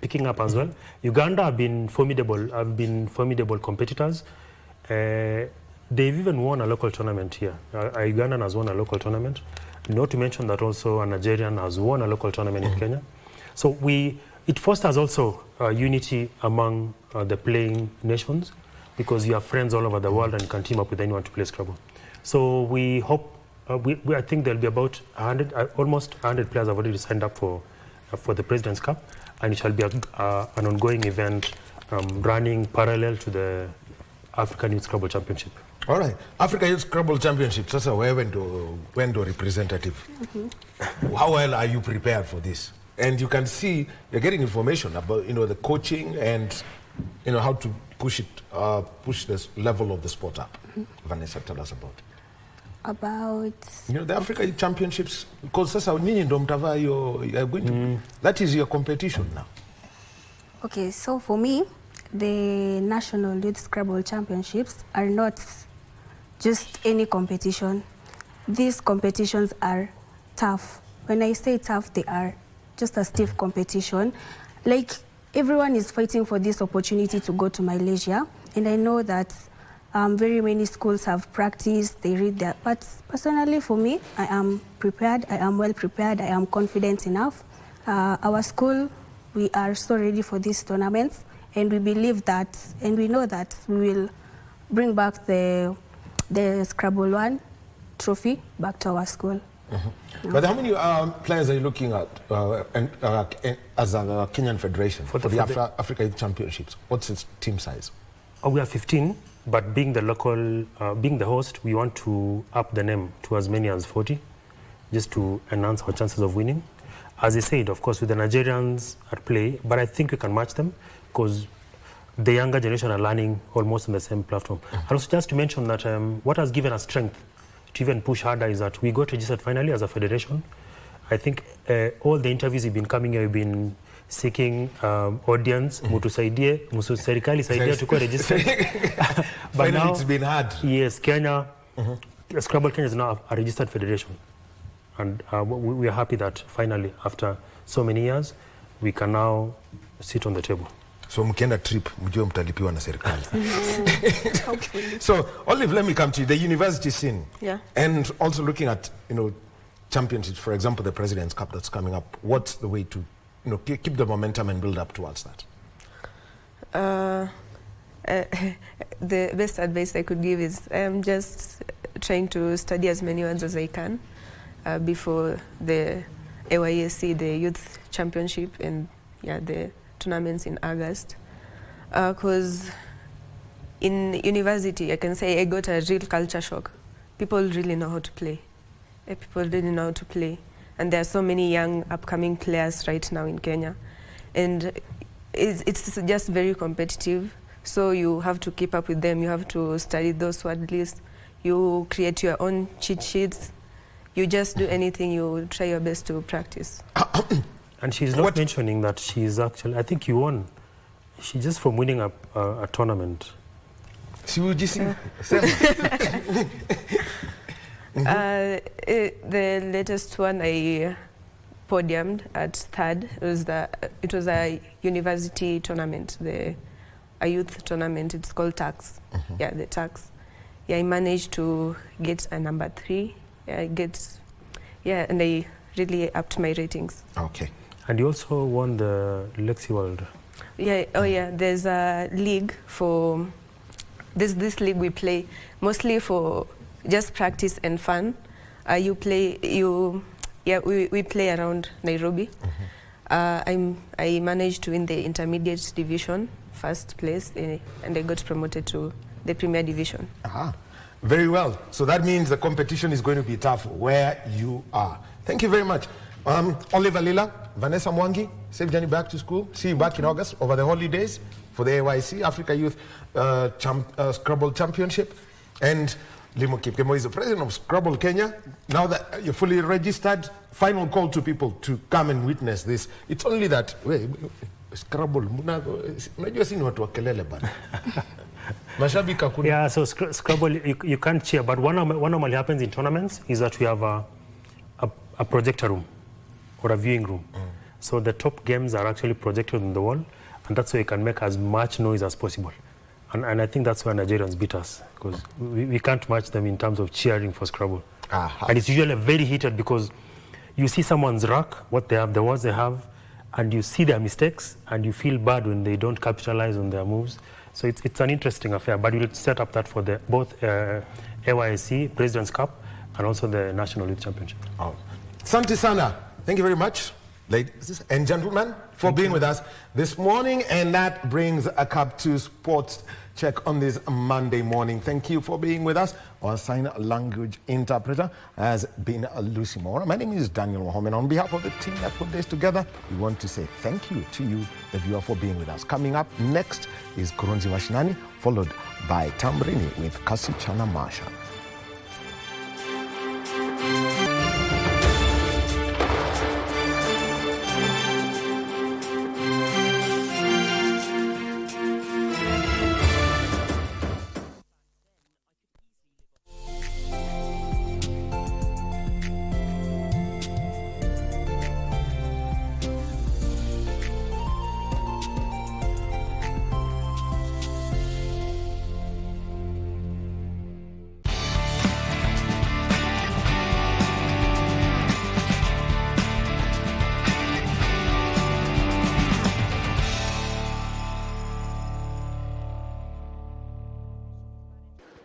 picking up as well. Uganda have been formidable competitors. They've even won a local tournament here. Ugandan has won a local tournament. Not to mention that also a Nigerian has won a local tournament in Kenya. So it fosters also unity among the playing nations, because you have friends all over the world and you can team up with anyone to play Scrabble. So we hope, I think there'll be about 100, almost 100 players have already signed up for the President's Cup, and it shall be an ongoing event running parallel to African Youth Scrabble Championship. All right. Africa Youth Scrabble Championship. Sasa wewe ndo representative. How well are you prepared for this? And you can see you're getting information about the coaching and how to push this level of the sport up. Vanessa, tell us about it. About the Africa Youth Championships, because sasa ninyi ndo mtavaa you're going to that is your competition now. Okay, so for me, the National Youth Scrabble Championships are not just any competition. These competitions are tough. When I say tough, they are just a stiff competition. Like, everyone is fighting for this opportunity to go to Malaysia, and I know that very many schools have practiced, they read that. But personally, for me, I am prepared, I am well prepared, I am confident enough. Our school, we are so ready for these tournaments, and we believe that, and we know that we will bring back the Scrabble One trophy back to our school. But how many players are you looking at as a Kenyan federation for the Africa Youth Championships? What's its team size? We are 15, but being the local, being the host, we want to up the name to as many as 40, just to enhance our chances of winning. As I said, of course, with the Nigerians at play, but I think we can match them because the younger generation are learning almost on the same platform. And also just to mention that what has given us strength to even push harder is that we got registered finally as a federation. I think all the interviews we've been coming here, we've been seeking audience, mutusaidie, serikali saidia to registered. But finally, now it's been hard. Yes, Kenya, Scrabble Kenya is now a registered federation. And we are happy that finally, after so many years, we can now sit on the table. So mkienda trip, mjue mtalipiwa na serikali. So Olive, let me come to you. The university scene. Yeah. And also looking at, championships, for example, the President's Cup that's coming up. What's the way to, keep the momentum and build up towards that? The best advice I could give is just trying to study as many words as I can before the AYSC, the Youth Championship, and the tournaments in August. Because in university, I can say I got a real culture shock. People really know how to play. People really know how to play. And there are so many young upcoming players right now in Kenya. And it's just very competitive. So you have to keep up with them. You have to study those word lists. You create your own cheat sheets. You just do anything. You try your best to practice. And she's not mentioning that she's actually, I think you won. She just from winning a tournament. The latest one I podiumed at third. It was a university tournament, a youth tournament. It's called TAX. The TAX. I managed to get a number 3. And I really upped my ratings. Okay. And you also won the Lexi World. There's a league for this league we play mostly for just practice and fun. We play around Nairobi. I managed to win the intermediate division, first place, and I got promoted to the Premier Division. Very well. So that means the competition is going to be tough where you are. Thank you very much. Oliver Lila, Vanessa Mwangi, safe journey back to school. See you back in August over the holidays for the AYC, Africa Youth Scrabble Championship. And Limo Kipkemo is the president of Scrabble Kenya. Now that you're fully registered, final call to people to come and witness this. It's only that, Scrabble, unajua sini watu wa kelele bana. Mashabika kuna. Yeah, so Scrabble, you can't cheer, but what normally happens in tournaments is that we have a projector room or a viewing room. So the top games are actually projected on the wall, and that's why you can make as much noise as possible. And I think that's why Nigerians beat us, because we can't match them in terms of cheering for Scrabble. And it's usually very heated because you see someone's rack, what they have, the words they have, and you see their mistakes, and you feel bad when they don't capitalize on their moves. So it's an interesting affair, but we'll set up that for both AYSC, President's Cup, and also the National Youth Championship. Santi Sana, thank you very much. ladies and gentlemen, for being with us this morning. And that brings a cup to Sports Check on this Monday morning. Thank you for being with us. Our sign language interpreter has been Lucy Moore. My name is Daniel Wahome, and on behalf of the team that put this together, we want to say thank you to you, the viewer, for being with us. Coming up next is Kurunzi Mashinani, followed by Tambrini with Kasichana Masha.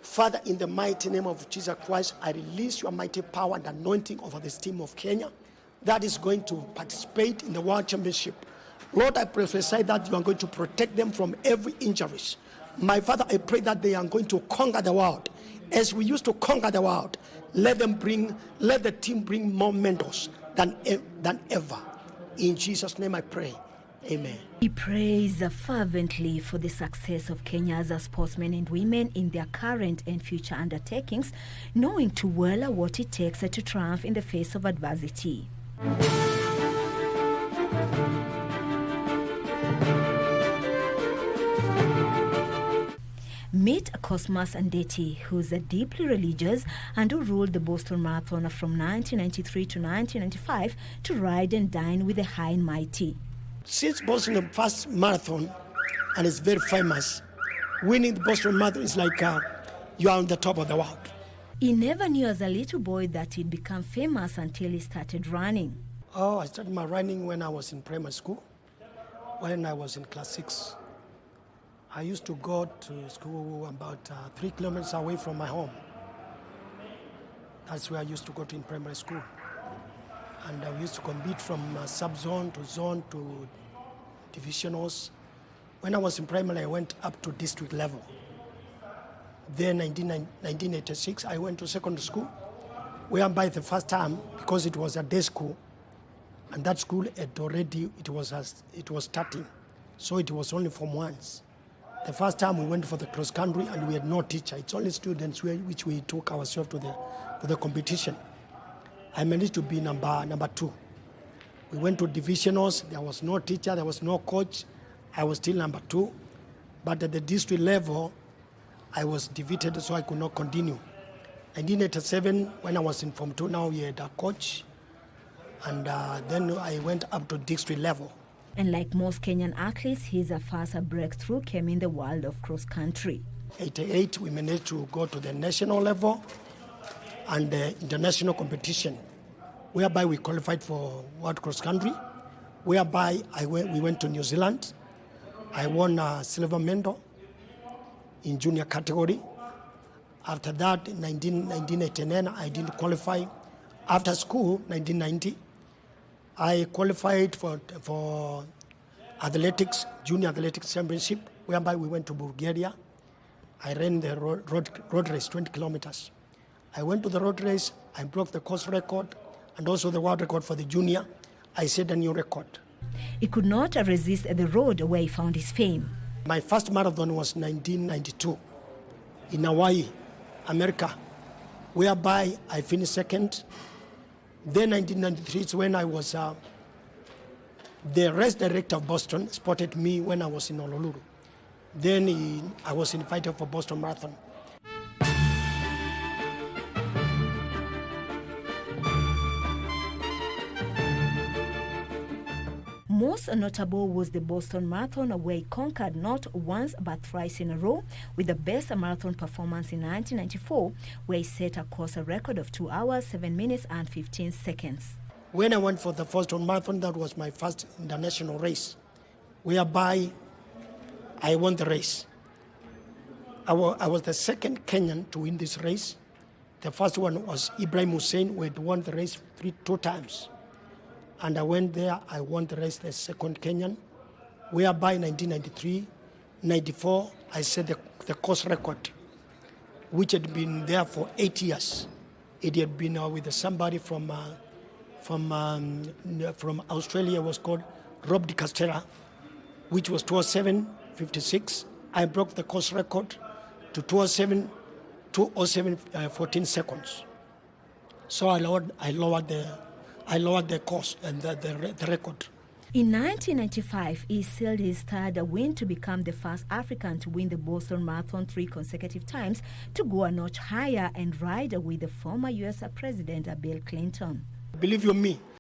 Father, in the mighty name of Jesus Christ, I release your mighty power and anointing over this team of Kenya that is going to participate in the World Championship. Lord, I prophesy that you are going to protect them from every injuries. My Father, I pray that they are going to conquer the world. As we used to conquer the world, let the team bring more medals than ever. In Jesus' name I pray. Amen. He prays fervently for the success of Kenya's sportsmen and women in their current and future undertakings, knowing too well what it takes to triumph in the face of adversity. Meet Cosmas Ndeti, who's deeply religious and who ruled the Boston Marathon from 1993 to 1995 to ride and dine with the high and mighty. Since Boston the first marathon, and it's very famous, winning the Boston Marathon is like you are on the top of the world. He never knew as a little boy that he'd become famous until he started running. Oh, I started my running when I was in primary school, when I was in class 6. I used to go to school about 3 kilometers away from my home. That's where I used to go to in primary school. And we used to compete from sub-zone to divisionals. When I was in primary, I went up to district level. Then in 1986, I went to secondary school, whereby the first time, because it was a day school, and that school had already, it was starting, so it was only Form 1s. The first time we went for the cross country and we had no teacher. It's only students which we took ourselves to the competition. I managed to be number 2. We went to divisionals. There was no teacher. There was no coach. I was still number 2. But at the district level, I was defeated, so I could not continue. 1987, when I was in Form 2, now we had a coach. And then I went up to district level. And like most Kenyan athletes, his first breakthrough came in the world of cross-country. 88, we managed to go to the national level and the international competition, whereby we qualified for World Cross Country, whereby we went to New Zealand. I won a silver medal in junior category. After that, in 1989, I didn't qualify. After school, 1990, I qualified for athletics, junior athletics championship, whereby we went to Bulgaria. I ran the road race, 20 kilometers. I went to the road race, I broke the course record and also the world record for the junior. I set a new record. He could not resist the road where he found his fame. My first marathon was 1992 in Hawaii, America, whereby I finished second. Then 1993 is when I was, the race director of Boston spotted me when I was in Honolulu. Then I was invited for Boston Marathon. Most notable was the Boston Marathon, where he conquered not once but thrice in a row, with the best marathon performance in 1994, where he set a course record of 2 hours, 7 minutes and 15 seconds. When I went for the Boston Marathon, that was my first international race, whereby I won the race. I was the second Kenyan to win this race. The first one was Ibrahim Hussein, who had won the race two times. and I went there. I won the race as second Kenyan, whereby 1993, 94, I set the course record, which had been there for 8 years. It had been with somebody from Australia, was called Rob de Castella, which was 207.56. I broke the course record to 207.14 seconds. So I lowered the course and the record. In 1995, he sealed his third win to become the first African to win the Boston Marathon 3 consecutive times, to go a notch higher and ride with the former U.S. President Bill Clinton. Believe you me,